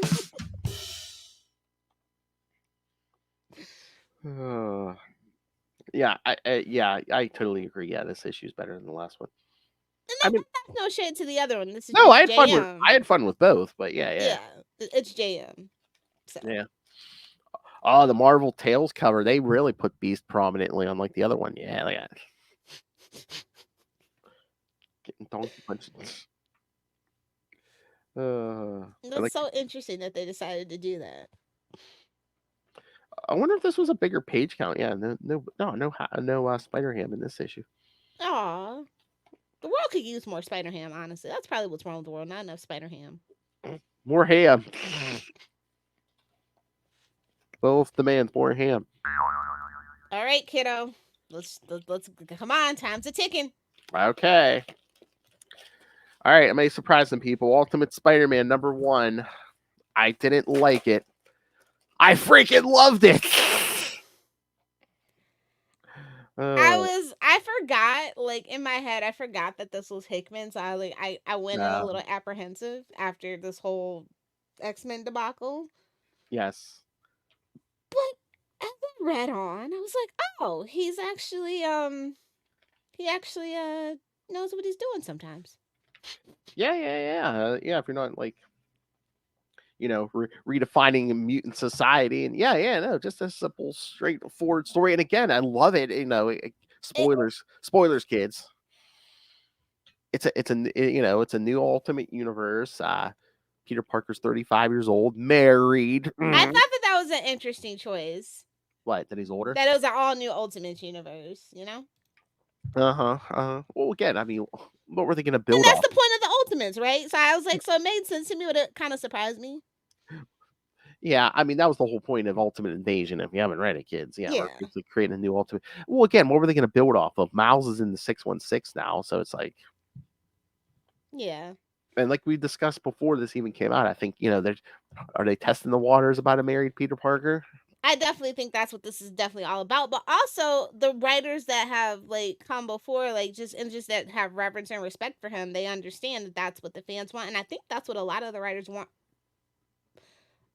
Speaker 1: Yeah, I totally agree. Yeah, this issue is better than the last one.
Speaker 3: And that's no shade to the other one. This is
Speaker 1: I had fun with both, but yeah.
Speaker 3: It's JM. So.
Speaker 1: Yeah. Oh, the Marvel Tales cover, they really put Beast prominently, unlike the other one. Yeah, like getting donkey punched.
Speaker 3: That's so interesting that they decided to do that.
Speaker 1: I wonder if this was a bigger page count. Yeah, no Spider-Ham in this issue.
Speaker 3: Aw. The world could use more Spider-Ham, honestly. That's probably what's wrong with the world. Not enough Spider-Ham.
Speaker 1: More ham. Both demands more ham.
Speaker 3: All right, kiddo. Let's come on. Time's a ticking.
Speaker 1: Okay. All right, I may surprise some people. Ultimate Spider-Man #1. I didn't like it. I freaking loved it.
Speaker 3: I forgot, like in my head, I forgot that this was Hickman. So I went in a little apprehensive after this whole X-Men debacle.
Speaker 1: Yes.
Speaker 3: But as I read on, I was like, oh, he's actually he actually knows what he's doing sometimes.
Speaker 1: Yeah. If you're not like, redefining mutant society, and just a simple, straightforward story. And again, I love it. Spoilers, kids. It's a new Ultimate Universe. Peter Parker's 35 years old, married.
Speaker 3: I thought that was an interesting choice.
Speaker 1: What? That he's older?
Speaker 3: That it was an all new Ultimate Universe.
Speaker 1: Well, again, what were they going to build?
Speaker 3: And that's the point of the Ultimates, right? So I was like, so it made sense to me, but it kind of surprised me.
Speaker 1: Yeah, that was the whole point of Ultimate Invasion. If you haven't read it, kids, we're basically creating a new Ultimate. Well, again, what were they going to build off of? Miles is in the 616 now, so it's like,
Speaker 3: yeah.
Speaker 1: And like we discussed before this even came out, I think are they testing the waters about a married Peter Parker?
Speaker 3: I definitely think that's what this is definitely all about. But also the writers that have come before, just that have reverence and respect for him, they understand that that's what the fans want, and I think that's what a lot of the writers want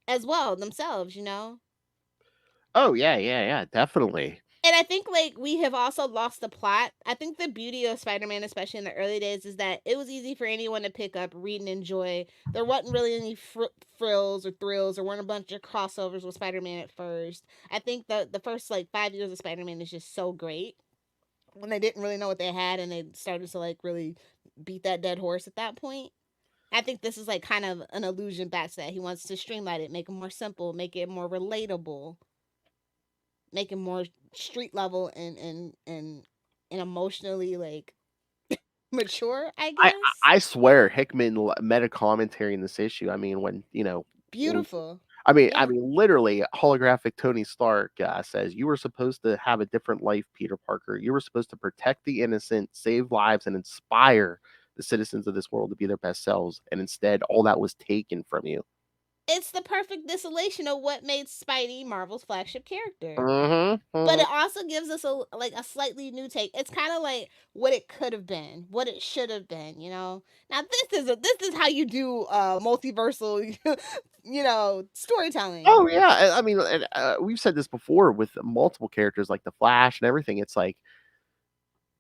Speaker 3: as well themselves.
Speaker 1: Oh yeah, definitely.
Speaker 3: And I think we have also lost the plot. I think the beauty of Spider-Man, especially in the early days, is that it was easy for anyone to pick up, read, and enjoy. There wasn't really any frills or thrills. There weren't a bunch of crossovers with Spider-Man at first. I think the first 5 years of Spider-Man is just so great when they didn't really know what they had and they started to really beat that dead horse at that point. I think this is kind of an allusion back to that. He wants to streamline it, make it more simple, make it more relatable, make it more street level and emotionally mature, I guess.
Speaker 1: I swear Hickman meta commentary in this issue. When
Speaker 3: beautiful.
Speaker 1: Literally holographic Tony Stark says, you were supposed to have a different life, Peter Parker. You were supposed to protect the innocent, save lives, and inspire the citizens of this world to be their best selves. And instead, all that was taken from you.
Speaker 3: It's the perfect distillation of what made Spidey Marvel's flagship character.
Speaker 1: Mm-hmm.
Speaker 3: But it also gives us a slightly new take. It's kind of like what it could have been, what it should have been. Now this is how you do multiversal, storytelling.
Speaker 1: Oh yeah, we've said this before with multiple characters like the Flash and everything. It's like,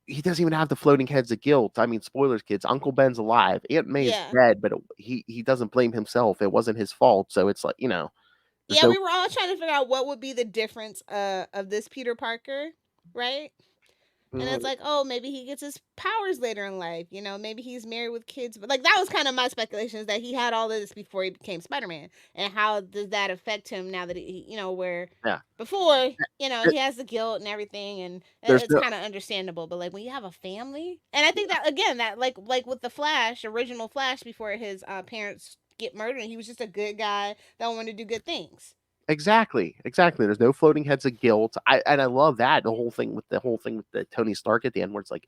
Speaker 1: he doesn't even have the floating heads of guilt. Spoilers, kids. Uncle Ben's alive. Aunt May is dead, but he doesn't blame himself. It wasn't his fault. So it's like, we were all
Speaker 3: trying to figure out what would be the difference of this Peter Parker, right? And it's like, oh, maybe he gets his powers later in life. You know, maybe he's married with kids. But like that was kind of my speculation, is that he had all of this before he became Spider-Man. And how does that affect him now that he, you know, where before, you know, he has the guilt and everything, and it's kind of understandable. But like when you have a family, and I think that again, that like with the Flash, original Flash, before his parents get murdered, he was just a good guy that wanted to do good things.
Speaker 1: Exactly. There's no floating heads of guilt. I love that the whole thing with the Tony Stark at the end, where it's like,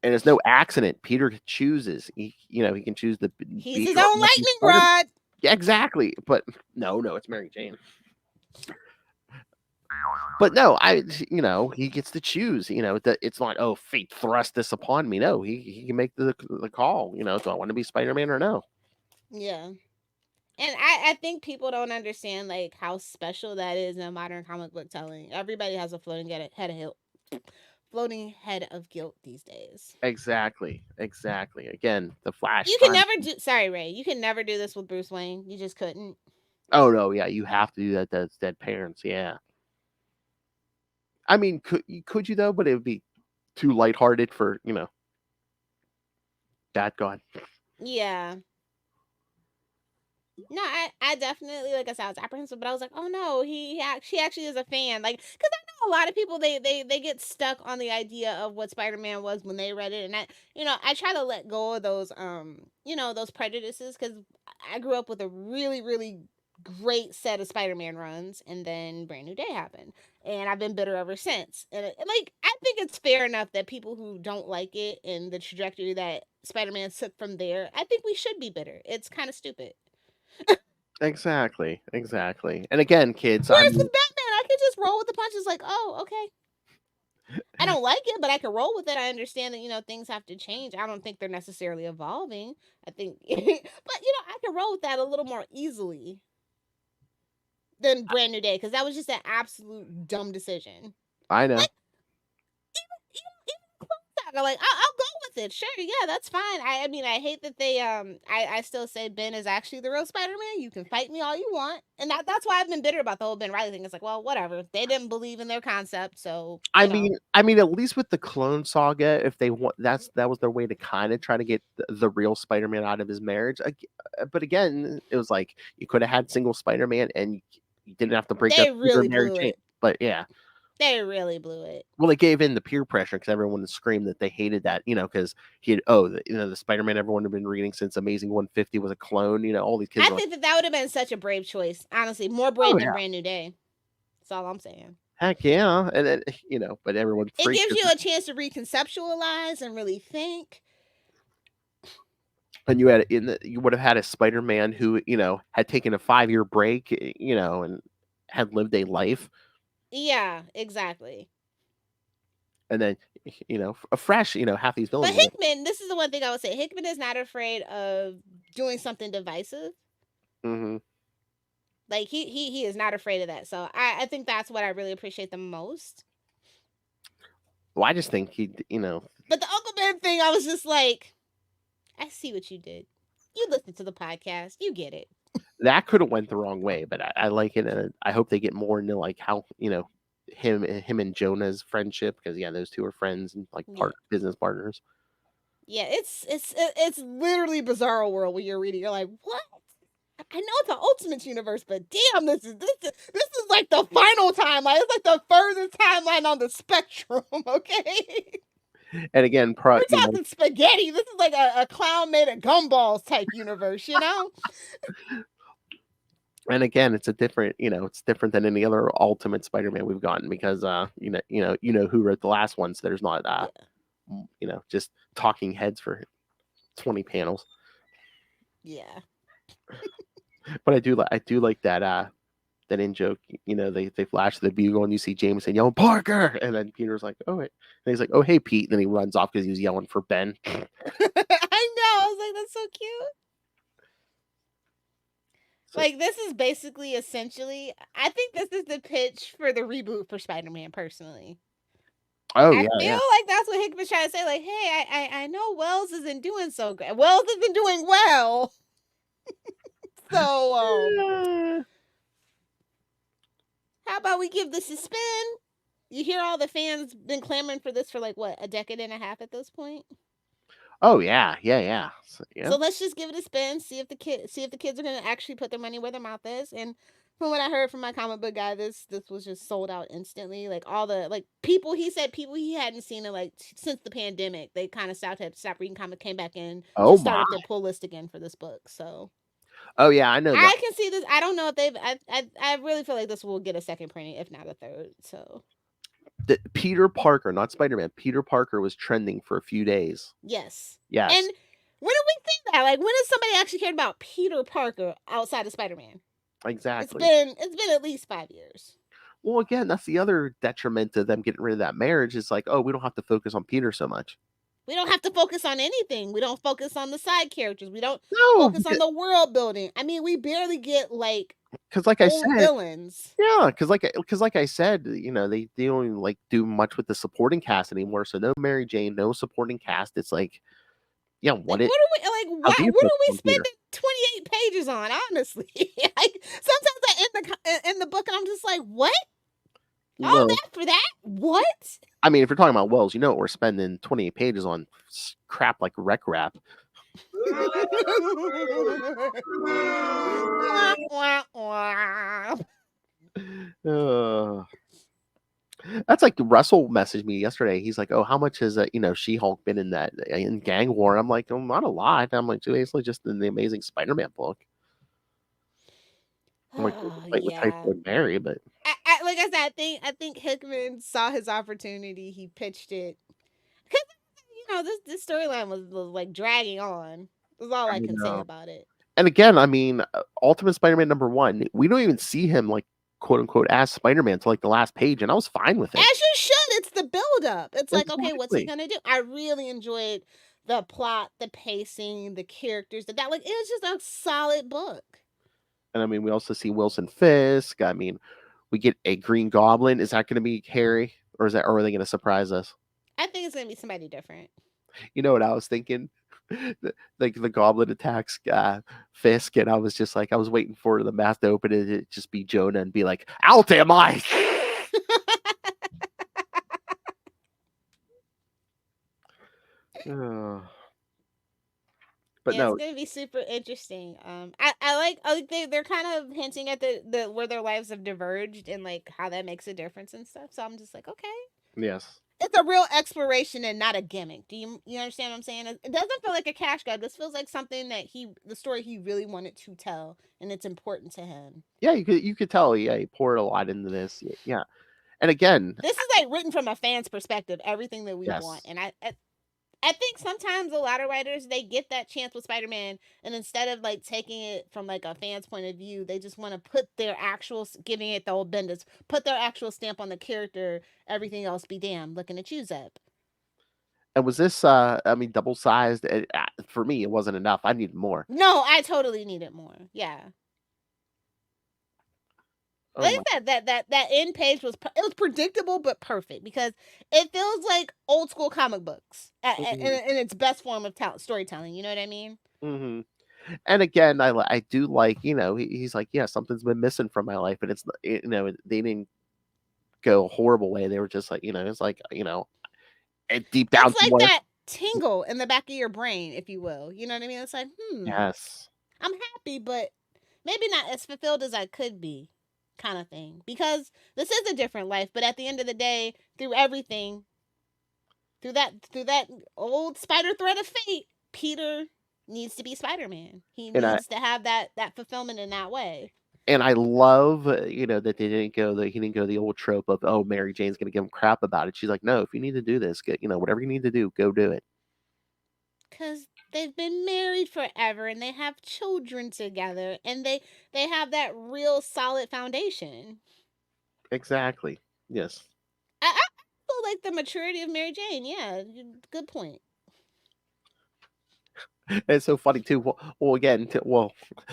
Speaker 1: and there's no accident. Peter chooses. He can choose the.
Speaker 3: He's his own lightning rod.
Speaker 1: Yeah, exactly. But no, it's Mary Jane. But no, he gets to choose. It's not, oh, fate thrust this upon me. No, he can make the call. Do I want to be Spider-Man or no?
Speaker 3: Yeah. And I think people don't understand like how special that is in modern comic book telling. Everybody has a floating head of guilt these days.
Speaker 1: Exactly. Again, the Flash.
Speaker 3: You can never do. Sorry, Ray. You can never do this with Bruce Wayne. You just couldn't.
Speaker 1: Oh no, yeah, you have to do that. That's dead parents. Yeah. I mean, could you though? But it would be too lighthearted for that God.
Speaker 3: Yeah. No, I definitely, like I said, I was apprehensive, but I was like, oh no, she actually is a fan. Like, because I know a lot of people, they get stuck on the idea of what Spider-Man was when they read it, and I try to let go of those those prejudices, because I grew up with a really, really great set of Spider-Man runs, and then Brand New Day happened, and I've been bitter ever since. And like, I think it's fair enough that people who don't like it and the trajectory that Spider-Man took from there, I think we should be bitter. It's kind of stupid.
Speaker 1: Exactly. And again, kids,
Speaker 3: whereas with Batman, I could just roll with the punches. Like, oh, okay. I don't like it, but I can roll with it. I understand that things have to change. I don't think they're necessarily evolving. I think, but I can roll with that a little more easily than Brand New Day, because that was just an absolute dumb decision.
Speaker 1: I know.
Speaker 3: Like, even like, I'll go with it. Sure, yeah, that's fine. I mean, I hate that they I still say Ben is actually the real Spider-Man. You can fight me all you want, and that's why I've been bitter about the whole Ben Reilly thing. It's like, well, whatever. They didn't believe in their concept, so
Speaker 1: I mean, at least with the Clone Saga, if they want, that was their way to kind of try to get the real Spider-Man out of his marriage. But again, it was like you could have had single Spider-Man, and you didn't have to break up
Speaker 3: really Mary Jane.
Speaker 1: But yeah.
Speaker 3: They really blew it.
Speaker 1: Well, they gave in the peer pressure because everyone screamed that they hated that, because he had, the Spider-Man everyone had been reading since Amazing 150 was a clone, all these kids.
Speaker 3: I think that would have been such a brave choice, honestly, more brave than Brand New Day. That's all I'm saying.
Speaker 1: Heck yeah, and then but everyone.
Speaker 3: It gives you a chance to reconceptualize and really think.
Speaker 1: And you would have had a Spider-Man who had taken a 5-year break, and had lived a life.
Speaker 3: Yeah, exactly.
Speaker 1: And then, a fresh, half these villains.
Speaker 3: But Hickman, this is the one thing I would say. Hickman is not afraid of doing something divisive.
Speaker 1: Mm-hmm.
Speaker 3: Like, he is not afraid of that. So I think that's what I really appreciate the most.
Speaker 1: Well, I just think he.
Speaker 3: But the Uncle Ben thing, I was just like, I see what you did. You listened to the podcast. You get it.
Speaker 1: That could have went the wrong way, but I like it, and I hope they get more into like how him and Jonah's friendship, because those two are friends and like business partners.
Speaker 3: Yeah, it's literally Bizarro World when you're reading. You're like, what? I know it's an Ultimate universe, but damn, this is like the final timeline. It's like the furthest timeline on the spectrum. Okay.
Speaker 1: And again,
Speaker 3: we're talking spaghetti. This is like a clown made of gumballs type universe,
Speaker 1: And again, it's a different, it's different than any other Ultimate Spider-Man we've gotten, because you know who wrote the last one, so there's not just talking heads for 20 panels.
Speaker 3: Yeah.
Speaker 1: But I do like that in joke, they flash the bugle and you see Jameson yelling Parker, and then Peter's like, oh wait, and he's like, oh hey Pete, and then he runs off because he was yelling for Ben.
Speaker 3: I know. I was like, that's so cute. Like, this is basically, essentially, I think this is the pitch for the reboot for Spider-Man, personally.
Speaker 1: Oh,
Speaker 3: I feel like that's what Hickman's trying to say. Like, hey, I know Wells isn't doing so good. Wells isn't doing well. So, how about we give this a spin? you hear all the fans been clamoring for this for like what, a decade and a half at this point.
Speaker 1: Oh yeah.
Speaker 3: So let's just give it a spin, see if the kids are gonna actually put their money where their mouth is. And from what I heard from my comic book guy, this was just sold out instantly. Like all the people he hadn't seen it since the pandemic. They kind of stopped reading comics, came back in, just started their pull list again for this book. So.
Speaker 1: Oh yeah, I know that.
Speaker 3: I can see this. I don't know if they've. I really feel like this will get a second printing, if not a third. So.
Speaker 1: Peter Parker, not Spider-Man. Peter Parker was trending for a few days.
Speaker 3: Yes.
Speaker 1: Yes.
Speaker 3: And when did we think that? Like, when has somebody actually cared about Peter Parker outside of Spider-Man?
Speaker 1: Exactly.
Speaker 3: It's been at least 5 years.
Speaker 1: Well, again, that's the other detriment to them getting rid of that marriage. Is like, oh, we don't have to focus on Peter so much.
Speaker 3: We don't have to focus on anything. We don't focus on the side characters. We don't focus on the world building. I mean, we barely get
Speaker 1: because like I said,
Speaker 3: villains.
Speaker 1: Yeah, because like I said, you know, they don't do much with the supporting cast anymore. So no Mary Jane, no supporting cast. It's like, yeah, what are
Speaker 3: we spending 28 pages on? Honestly, sometimes I end the book and I'm just like, what? All that for that? What?
Speaker 1: I mean, if you're talking about Wells, you know what we're spending 28 pages on crap like Rec Rap. That's like Russell messaged me yesterday. He's like, "Oh, how much has She-Hulk been in Gang War?" I'm like, "Oh, not a lot." I'm like, "Basically just in the Amazing Spider-Man book." I'm like, with Typhoid Mary, but
Speaker 3: like I said, I think Hickman saw his opportunity. He pitched it because this storyline was like dragging on. That's all I can say about it.
Speaker 1: And again, I mean, Ultimate Spider-Man #1, we don't even see him quote unquote as Spider-Man to the last page, and I was fine with it.
Speaker 3: As you should. It's the build-up. It's like, okay, what's he gonna do? I really enjoyed the plot, the pacing, the characters. It was just a solid book.
Speaker 1: And I mean, we also see Wilson Fisk. I mean, we get a Green Goblin. Is that going to be Harry, or are they going to surprise us?
Speaker 3: I think it's going to be somebody different.
Speaker 1: You know what I was thinking? The Goblin attacks Fisk, and I was just like, I was waiting for the mouth to open and it just be Jonah and be like, "Out am I!" But no,
Speaker 3: it's gonna be super interesting. I like they're kind of hinting at the where their lives have diverged and how that makes a difference and stuff. So I'm just like, okay,
Speaker 1: yes,
Speaker 3: it's a real exploration and not a gimmick. Do you understand what I'm saying? It doesn't feel like a cash grab. This feels like something that the story he really wanted to tell, and it's important to him.
Speaker 1: Yeah, you could tell. Yeah, he poured a lot into this. Yeah, and again,
Speaker 3: this is written from a fan's perspective. Everything that we want, and I think sometimes a lot of writers, they get that chance with Spider-Man, and instead of taking it from a fan's point of view, they just want to put their actual, giving it the old Bendis, put their actual stamp on the character. Everything else be damned. Looking at you, Zeb.
Speaker 1: And was this, double-sized? For me, it wasn't enough. I needed more.
Speaker 3: No, I totally needed more. Yeah. Like I said, that end page was predictable but perfect because it feels like old school comic books in its best form of storytelling. You know what I mean?
Speaker 1: Mm-hmm. And again, I do he's like, yeah, something's been missing from my life, and it's they didn't go a horrible way. They were just like, it's like deep down.
Speaker 3: It's like that tingle in the back of your brain, if you will. You know what I mean? It's like,
Speaker 1: yes,
Speaker 3: I'm happy, but maybe not as fulfilled as I could be. Kind of thing, because this is a different life, but at the end of the day, through everything, through that old spider thread of fate, Peter needs to be Spider-Man. He needs to have that fulfillment in that way.
Speaker 1: And I love that he didn't go the old trope of, oh, Mary Jane's gonna give him crap about it. She's like, no, if you need to do this, whatever you need to do, go do it.
Speaker 3: Because they've been married forever and they have children together and they have that real solid foundation.
Speaker 1: Exactly. Yes.
Speaker 3: I feel like the maturity of Mary Jane. Yeah, good point.
Speaker 1: It's so funny too. Well, again,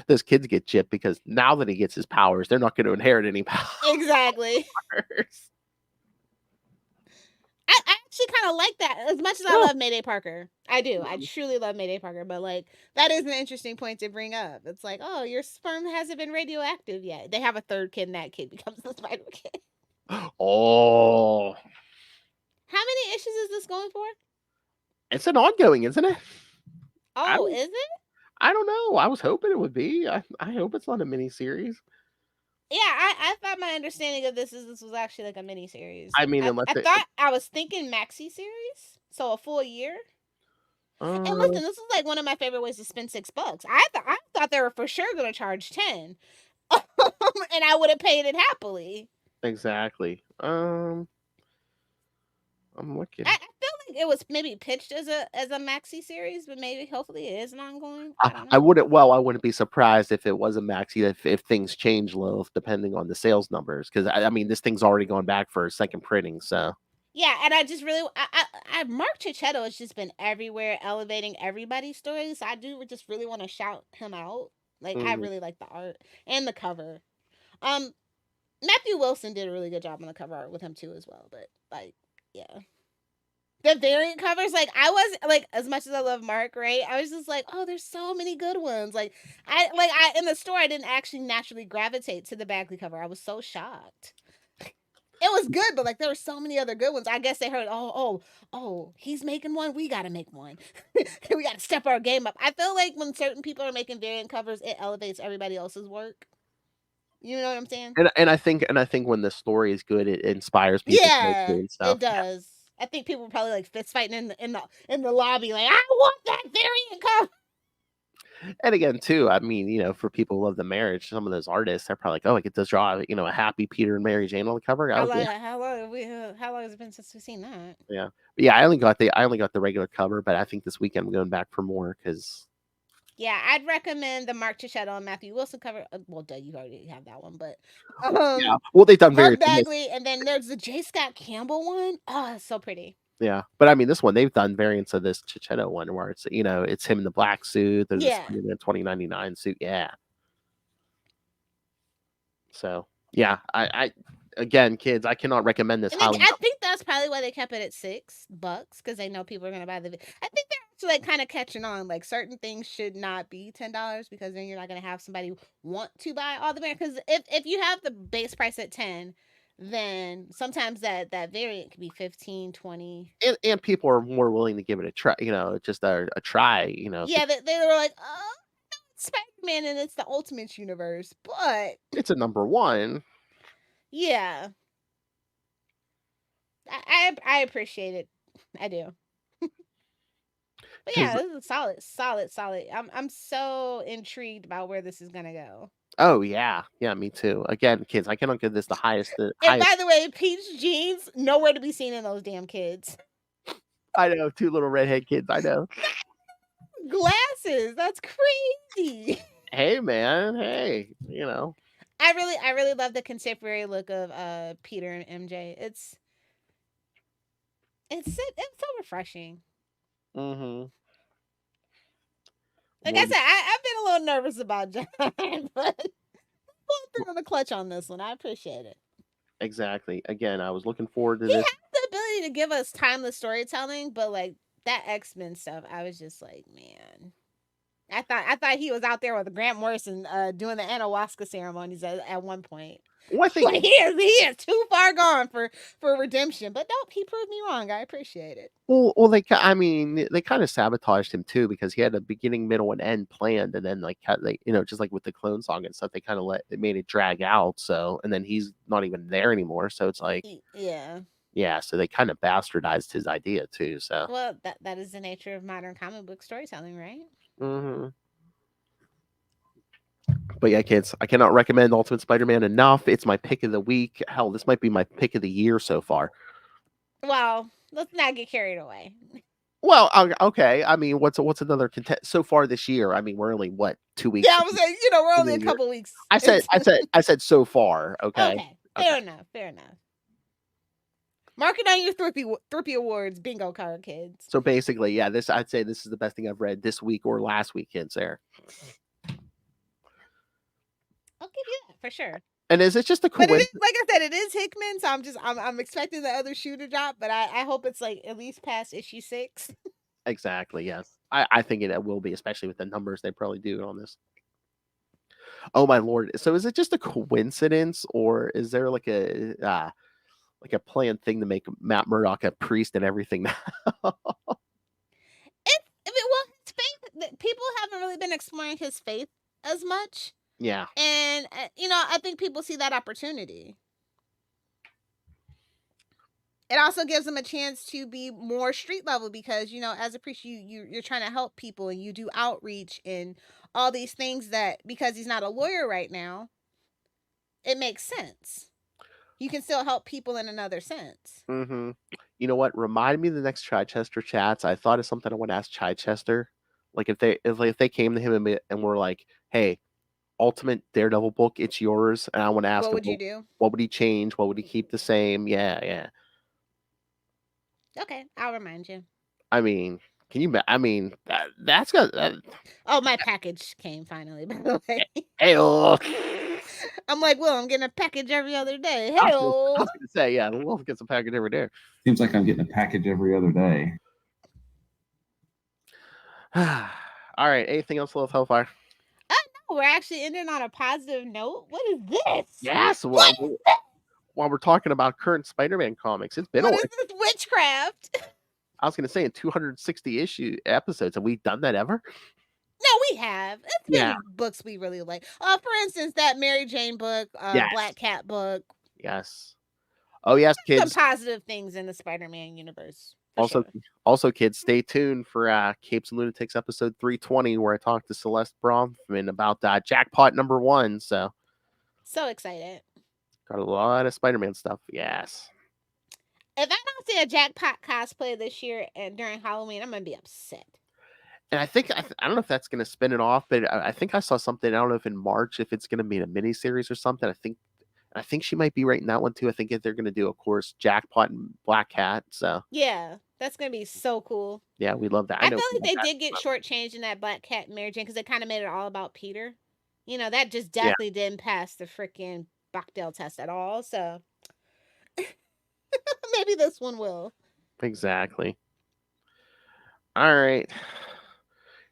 Speaker 1: those kids get chipped because now that he gets his powers, they're not going to inherit any powers.
Speaker 3: Exactly. I actually kind of like that as much as I love Mayday Parker. I do. I truly love Mayday Parker, but that is an interesting point to bring up. It's like, oh, your sperm hasn't been radioactive yet. They have a third kid and that kid becomes the Spider Kid.
Speaker 1: Oh,
Speaker 3: How many issues is this going for?
Speaker 1: it's an ongoing, isn't it?
Speaker 3: Oh, is it?
Speaker 1: I don't know. I was hoping it would be. I hope it's not a miniseries.
Speaker 3: Yeah, I thought my understanding of this was actually like a miniseries.
Speaker 1: I mean,
Speaker 3: I was thinking maxi series, so a full year. And listen, this is like one of my favorite ways to spend $6. I thought they were for sure gonna charge 10, and I would have paid it happily.
Speaker 1: Exactly. I'm looking.
Speaker 3: I feel like it was maybe pitched as a maxi series, but maybe hopefully it is an ongoing.
Speaker 1: I wouldn't be surprised if it was a maxi if things change, Lilith, depending on the sales numbers. Because I mean, this thing's already gone back for a second printing, so.
Speaker 3: Yeah, and I just really, Mark Cicchetto has just been everywhere, elevating everybody's stories. So I do just really want to shout him out. Like, I really like the art and the cover. Matthew Wilson did a really good job on the cover art with him too as well. But like, yeah, the variant covers, like I was like, as much as I love Mark, right? I was just like, oh, there's so many good ones. Like I in the store, I didn't actually naturally gravitate to the Bagley cover. I was so shocked. It was good, but like there were so many other good ones. I guess they heard, oh, he's making one. We got to make one. We got to step our game up. I feel like when certain people are making variant covers, it elevates everybody else's work. You know what I'm saying?
Speaker 1: And I think when the story is good, it inspires people.
Speaker 3: Yeah,
Speaker 1: and stuff.
Speaker 3: It does. Yeah. I think people were probably like fist fighting in the lobby, like I want that variant cover.
Speaker 1: And again, too, I mean, for people who love the marriage, some of those artists are probably like, oh, I get to draw, a happy Peter and Mary Jane on the cover.
Speaker 3: How long has it been since we've seen that?
Speaker 1: Yeah, but yeah, I only got the regular cover, but I think this weekend I'm going back for more because.
Speaker 3: Yeah, I'd recommend the Mark Cicchetto and Matthew Wilson cover. Well, duh, you already have that one, but
Speaker 1: yeah. Well, they've done
Speaker 3: Mark Bagley, and then there's the J. Scott Campbell one. Oh, it's so pretty.
Speaker 1: Yeah, but I mean, this one they've done variants of this Cicchetto one where it's him in the black suit. There's a $20.99 suit. Yeah. So yeah, I again, kids, I cannot recommend this.
Speaker 3: I think that's probably why they kept it at $6 because they know people are gonna buy the. I think they're actually like kind of catching on. Like certain things should not be $10 because then you're not gonna have somebody want to buy all the variants. Because if you have the base price at 10, then sometimes that variant could be 15, 20.
Speaker 1: And people are more willing to give it a try. Just a try.
Speaker 3: Yeah, they were like, oh, Spider-Man, and it's the Ultimate Universe, but
Speaker 1: it's a number one.
Speaker 3: Yeah. I appreciate it. I do. But yeah, this is solid. I'm so intrigued about where this is gonna go.
Speaker 1: Oh yeah, me too. Again, kids, I cannot give this the highest.
Speaker 3: And by the way, peach jeans nowhere to be seen in those damn kids.
Speaker 1: I know, 2 little redhead kids. I know.
Speaker 3: Glasses. That's crazy.
Speaker 1: Hey man, hey,
Speaker 3: I really love the contemporary look of Peter and MJ. It's so refreshing.
Speaker 1: Mm-hmm.
Speaker 3: Like I said, I've been a little nervous about John, but I'm going through on the clutch on this one. I appreciate it.
Speaker 1: Exactly. Again, I was looking forward to
Speaker 3: this.
Speaker 1: He
Speaker 3: has the ability to give us timeless storytelling, but like that X-Men stuff, I was just like, man. I thought he was out there with Grant Morrison doing the ayahuasca ceremonies at one point.
Speaker 1: Well, I think
Speaker 3: like he is too far gone for redemption, but nope, he proved me wrong. I appreciate it.
Speaker 1: Well, they kind of sabotaged him too because he had a beginning, middle, and end planned, and then just like with the Clone Song and stuff, they made it drag out. So, and then he's not even there anymore. So it's like, yeah. So they kind of bastardized his idea too. So
Speaker 3: well, that is the nature of modern comic book storytelling, right?
Speaker 1: Mm-hmm. But yeah, kids, I cannot recommend Ultimate Spider-Man enough. It's my pick of the week. Hell, this might be my pick of the year so far.
Speaker 3: Well, let's not get carried away.
Speaker 1: Well, okay. I mean, what's another contest so far this year? I mean, we're only 2 weeks.
Speaker 3: Yeah, I was like, we're only a couple weeks.
Speaker 1: I said so far. Okay.
Speaker 3: Fair enough. Mark it on your Thrippy Awards bingo card, kids.
Speaker 1: So basically, yeah, I'd say this is the best thing I've read this week or last week, kids. There.
Speaker 3: I'll give you that for sure.
Speaker 1: And is it just a coincidence?
Speaker 3: Like I said, it is Hickman, so I'm expecting the other shoe to drop, but I hope it's like at least past issue 6.
Speaker 1: Exactly. Yes, I think it will be, especially with the numbers they probably do on this. Oh my lord! So is it just a coincidence, or is there like a like a planned thing to make Matt Murdock a priest and everything now.
Speaker 3: Well, his faith, people haven't really been exploring his faith as much.
Speaker 1: Yeah.
Speaker 3: And, I think people see that opportunity. It also gives him a chance to be more street level because, as a priest, you're trying to help people and you do outreach and all these things that, because he's not a lawyer right now, it makes sense. You can still help people in another sense.
Speaker 1: Mm-hmm. You know what? Remind me of the next Chichester chats. I thought of something I want to ask Chichester. Like if they came to him and were like, "Hey, Ultimate Daredevil book, it's yours," and I want to ask
Speaker 3: what
Speaker 1: him,
Speaker 3: would you do?
Speaker 1: What would he change? What would he keep the same? Yeah.
Speaker 3: Okay, I'll remind you.
Speaker 1: I mean, can you? I mean, that's got.
Speaker 3: Oh, my package came finally. By the way,
Speaker 1: Hey-oh.
Speaker 3: I'm like, well, I'm getting a package every other day.
Speaker 1: I
Speaker 3: Hey-oh.
Speaker 1: was gonna say, yeah, Wolf gets a package every day.
Speaker 7: Seems like I'm getting a package every other day.
Speaker 1: All right. Anything else, Lilith Hellfire?
Speaker 3: No, we're actually ending on a positive note. What is this?
Speaker 1: Yes.
Speaker 3: What is this?
Speaker 1: While we're talking about current Spider-Man comics, it's been
Speaker 3: What is this witchcraft?
Speaker 1: I was gonna say in 260 episodes, have we done that ever?
Speaker 3: No, we have. It's been books we really like. For instance, that Mary Jane book, Black Cat book.
Speaker 1: Yes. Oh yes, kids.
Speaker 3: Some positive things in the Spider-Man universe.
Speaker 1: Also, kids, stay tuned for Capes and Lunatics episode 320, where I talked to Celeste Bronfman about Jackpot #1. So
Speaker 3: excited.
Speaker 1: Got a lot of Spider-Man stuff. Yes.
Speaker 3: If I don't see a Jackpot cosplay this year and during Halloween, I'm gonna be upset.
Speaker 1: And I think I don't know if that's going to spin it off, but I think I saw something. I don't know if in March if it's going to be a miniseries or something. I think she might be right in that one too. I think they're going to do, of course, Jackpot and Black Cat. So
Speaker 3: yeah, that's going to be so cool.
Speaker 1: Yeah, we love that.
Speaker 3: I feel like they did get shortchanged in that Black Cat and Mary Jane because they kind of made it all about Peter. That just definitely didn't pass the freaking Bechdel test at all. So maybe this one will.
Speaker 1: Exactly. All right.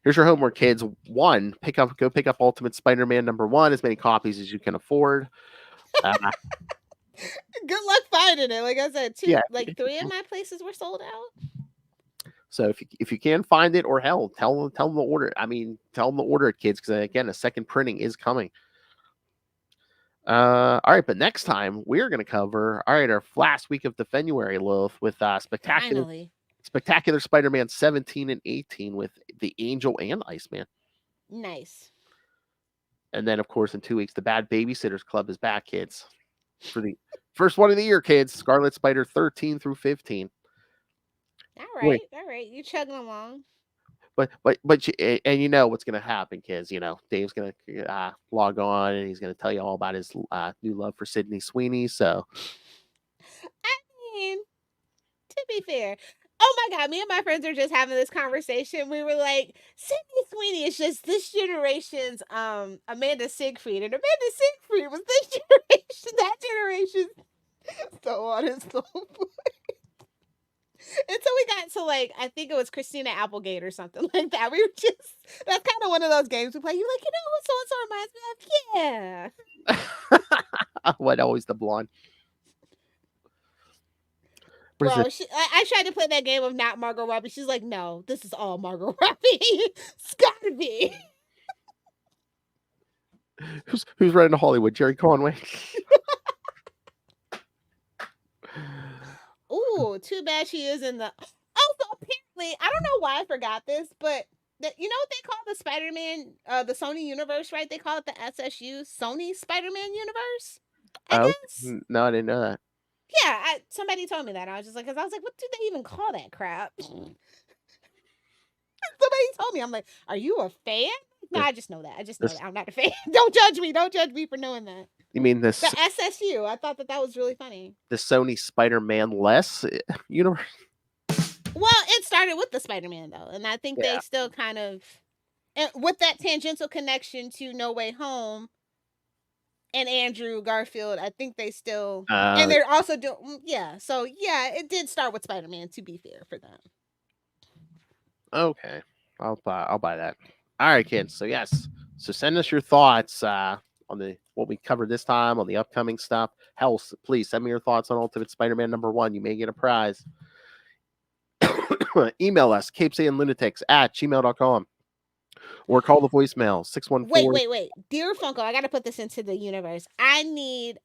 Speaker 1: Here's your homework, kids. 1, go pick up Ultimate Spider-Man #1, as many copies as you can afford.
Speaker 3: Good luck finding it. Like I said, 3 of my places were sold out.
Speaker 1: So if you can find it, or hell, tell them to order. I mean, tell them to order it, kids, because again, a second printing is coming. All right, but next time we're going to cover our last week of Defenduary, Lilith, with Spectacular Spider-Man 17 and 18 with the Angel and Iceman.
Speaker 3: Nice.
Speaker 1: And then, of course, in 2 weeks, the Bad Babysitters Club is back, kids. For the first one of the year, kids. Scarlet Spider 13 through 15.
Speaker 3: All right. You chugging along.
Speaker 1: But and you know what's going to happen, kids. Dave's going to log on and he's going to tell you all about his new love for Sydney Sweeney. So,
Speaker 3: I mean, to be fair, oh my God, me and my friends are just having this conversation. We were like, Sydney Sweeney is just this generation's Amanda Siegfried, and Amanda Siegfried was this generation, that generation, so on and so forth. And so we got to I think it was Christina Applegate or something like that. We were that's kind of one of those games we play. You're like, who so-and-so reminds me of? Yeah.
Speaker 1: What, always the blonde?
Speaker 3: Well, I tried to play that game of not Margot Robbie. She's like, no, this is all Margot Robbie. It's gotta be.
Speaker 1: Who's running to Hollywood? Jerry Conway.
Speaker 3: Ooh, too bad she is in the. Also, apparently, I don't know why I forgot this, but you know what they call the Spider-Man, the Sony universe, right? They call it the SSU, Sony Spider-Man universe. I guess.
Speaker 1: No, I didn't know that.
Speaker 3: Yeah, somebody told me that. I was just like, because I was like, what do they even call that crap? Somebody told me. I'm like, are you a fan? No, I just know that. That. I'm not a fan. Don't judge me. Don't judge me for knowing that.
Speaker 1: You mean the
Speaker 3: SSU? I thought that was really funny.
Speaker 1: The Sony Spider-Man less universe.
Speaker 3: Well, it started with the Spider-Man though, and I think they still kind of, and with that tangential connection to No Way Home and Andrew Garfield, I think they still, and they're also doing, So it did start with Spider-Man. To be fair for them.
Speaker 1: Okay, I'll buy that. All right, kids. So yes, send us your thoughts what we covered this time, on the upcoming stuff. Hell, please send me your thoughts on Ultimate Spider-Man #1. You may get a prize. Email us, CapesandLunatics@gmail.com. Or call the voicemail, 614.
Speaker 3: Wait. Dear Funko, I got to put this into the universe. I need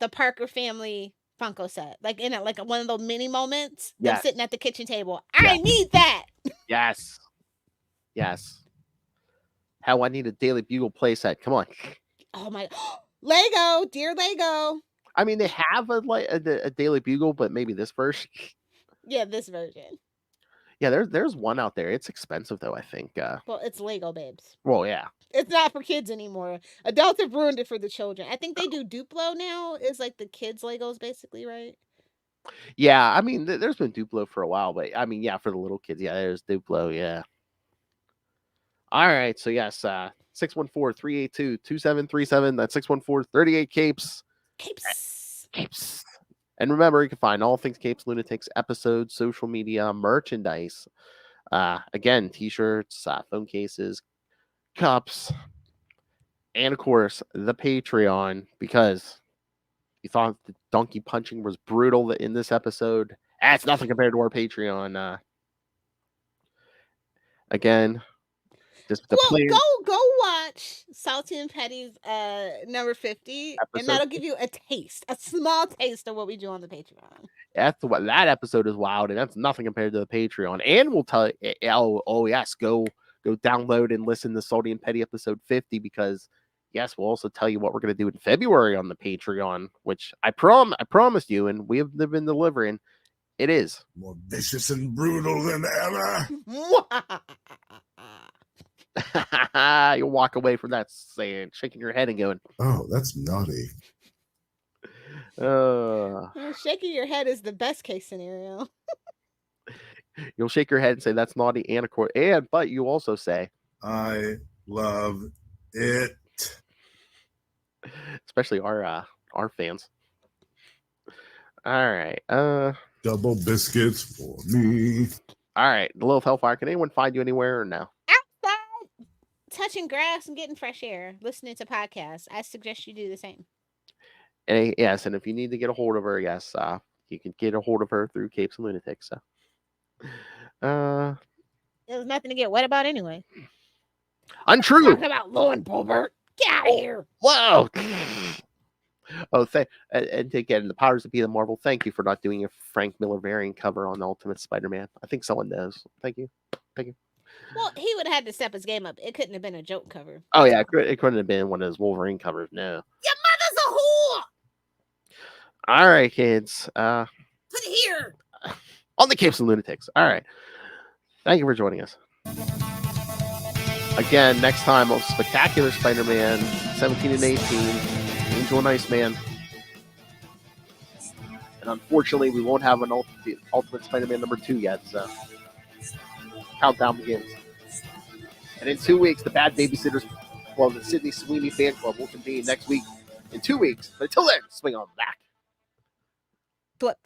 Speaker 3: the Parker family Funko set. Like in like one of those mini moments. Them sitting at the kitchen table. I need that.
Speaker 1: Yes. Hell, I need a Daily Bugle playset. Come on.
Speaker 3: Oh my. Lego. Dear Lego.
Speaker 1: I mean, they have a Daily Bugle, but maybe this version.
Speaker 3: Yeah, this version.
Speaker 1: Yeah, there's one out there. It's expensive though, I think.
Speaker 3: Well, it's Lego, babes.
Speaker 1: Well, yeah.
Speaker 3: It's not for kids anymore. Adults have ruined it for the children. I think they do Duplo now. Is like the kids' Legos, basically, right?
Speaker 1: Yeah, I mean, there's been Duplo for a while, but I mean, yeah, for the little kids, yeah, there's Duplo, yeah. All right, so yes, 614-382-2737. That's 614-38-CAPES. Capes. And remember, you can find all things Capes Lunatics, episodes, social media, merchandise. Again, t-shirts, phone cases, cups, and of course, the Patreon, because you thought the donkey punching was brutal in this episode. That's nothing compared to our Patreon. Again, just the
Speaker 3: go watch Salty and Petty's number 50, and that'll give you a small taste of what we do on the Patreon.
Speaker 1: That episode is wild, and that's nothing compared to the Patreon. And we'll tell you, oh yes, go download and listen to Salty and Petty episode 50, because yes, we'll also tell you what we're going to do in February on the Patreon, which I promised you, and we have been delivering. It is
Speaker 8: more vicious and brutal than ever.
Speaker 1: You'll walk away from that saying, shaking your head and going,
Speaker 8: "Oh, that's naughty."
Speaker 3: Shaking your head is the best case scenario.
Speaker 1: You'll shake your head and say that's naughty, but you also say,
Speaker 8: "I love it."
Speaker 1: Especially our fans. All right.
Speaker 8: Double biscuits for me.
Speaker 1: All right. The Lilith Hellfire. Can anyone find you anywhere or no?
Speaker 3: Outside, touching grass and getting fresh air, listening to podcasts. I suggest you do the same.
Speaker 1: And yes, and if you need to get a hold of her, yes, you can get a hold of her through Capes and Lunatics. So,
Speaker 3: there's nothing to get wet about anyway.
Speaker 1: Untrue.
Speaker 3: Talking about Lauren Bulbert. Get out of here.
Speaker 1: Whoa. Oh, and to get in the powers that be the Marvel, thank you for not doing a Frank Miller variant cover on Ultimate Spider-Man. I think someone does. Thank you.
Speaker 3: Well, he would have had to step his game up. It couldn't have been a joke cover.
Speaker 1: Oh yeah, it couldn't have been one of those Wolverine covers. No.
Speaker 5: Your mother's a whore.
Speaker 1: All right, kids.
Speaker 5: Put it here.
Speaker 1: On the Capes and Lunatics. All right. Thank you for joining us. Again, next time on Spectacular Spider-Man 17 and 18. Angel and Iceman. And unfortunately, we won't have an Ultimate Spider-Man #2 yet, so countdown begins. And in 2 weeks, the Bad Babysitters, the Sydney Sweeney Fan Club will convene next week in 2 weeks. But until then, swing on back.
Speaker 3: Flip.